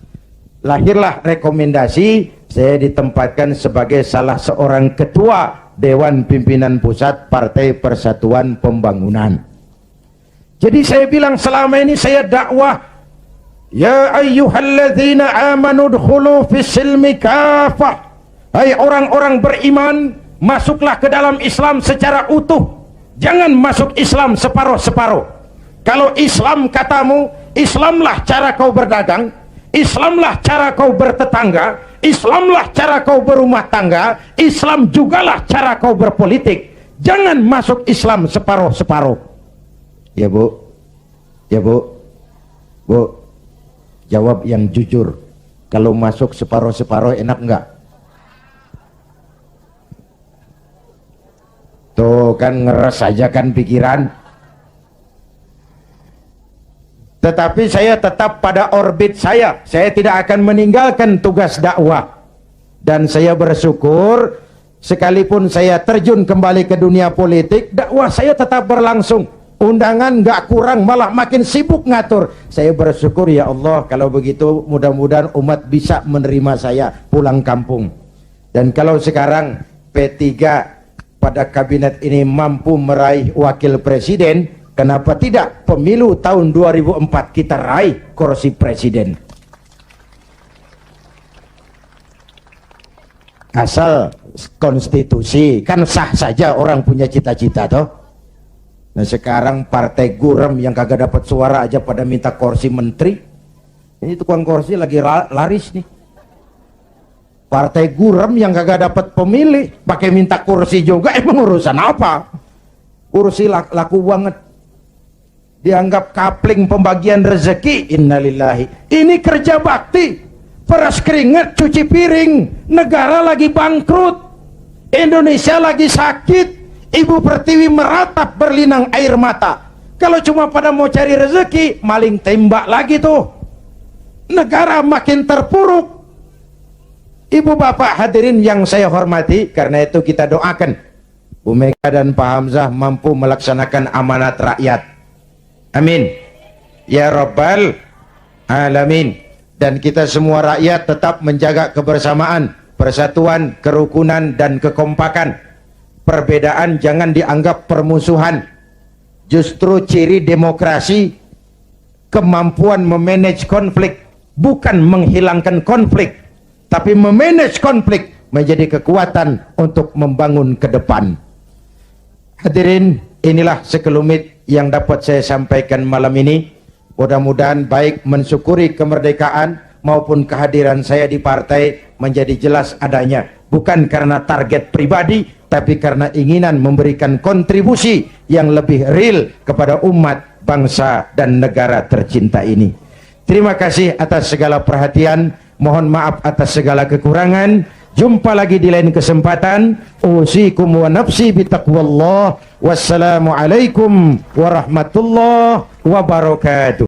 Speaker 1: lahirlah rekomendasi, saya ditempatkan sebagai salah seorang ketua Dewan Pimpinan Pusat Partai Persatuan Pembangunan. Jadi saya bilang selama ini saya dakwah, ya ayyuhalladzina amanu dkhulu fis silmi kafah. Hai orang-orang beriman, masuklah ke dalam Islam secara utuh. Jangan masuk Islam separuh-separuh. Kalau Islam katamu, Islamlah cara kau berdagang, Islamlah cara kau bertetangga, Islamlah cara kau berumah tangga, Islam jugalah cara kau berpolitik. Jangan masuk Islam separuh-separuh. Ya Bu, ya Bu, Bu, jawab yang jujur. Kalau masuk separuh-separuh enak enggak? Tuh kan ngeres aja kan pikiran. Tetapi saya tetap pada orbit saya tidak akan meninggalkan tugas dakwah. Dan saya bersyukur, sekalipun saya terjun kembali ke dunia politik, dakwah saya tetap berlangsung. Undangan nggak kurang, malah makin sibuk ngatur. Saya bersyukur, ya Allah, kalau begitu mudah-mudahan umat bisa menerima saya pulang kampung. Dan kalau sekarang P3 pada kabinet ini mampu meraih wakil presiden, kenapa tidak pemilu tahun 2004 kita raih kursi presiden? Asal konstitusi, kan sah saja orang punya cita-cita toh. Nah sekarang partai gurem yang kagak dapat suara aja pada minta kursi menteri. Ini tukang kursi lagi laris nih. Partai gurem yang kagak dapat pemilih pakai minta kursi juga, emang urusan apa? Kursi laku banget. Dianggap kapling pembagian rezeki. Innalillahi. Ini kerja bakti, peras keringat, cuci piring. Negara lagi bangkrut, Indonesia lagi sakit, Ibu Pertiwi meratap berlinang air mata. Kalau cuma pada mau cari rezeki, maling tembak lagi tuh. Negara makin terpuruk. Ibu bapak hadirin yang saya hormati, karena itu kita doakan Bu Mega dan Pak Hamzah mampu melaksanakan amanat rakyat. Amin ya Rabbal Alamin. Dan kita semua rakyat tetap menjaga kebersamaan, persatuan, kerukunan, dan kekompakan. Perbedaan jangan dianggap permusuhan. Justru ciri demokrasi kemampuan memanage konflik, bukan menghilangkan konflik, tapi memanage konflik menjadi kekuatan untuk membangun ke depan. Hadirin, inilah sekelumit yang dapat saya sampaikan malam ini. Mudah-mudahan baik mensyukuri kemerdekaan maupun kehadiran saya di partai menjadi jelas adanya, bukan karena target pribadi, tapi karena inginan memberikan kontribusi yang lebih real kepada umat, bangsa, dan negara tercinta ini. Terima kasih atas segala perhatian, mohon maaf atas segala kekurangan. Jumpa lagi di lain kesempatan. Usikum wa nafsi bitaqwallah. Wassalamualaikum warahmatullahi wabarakatuh.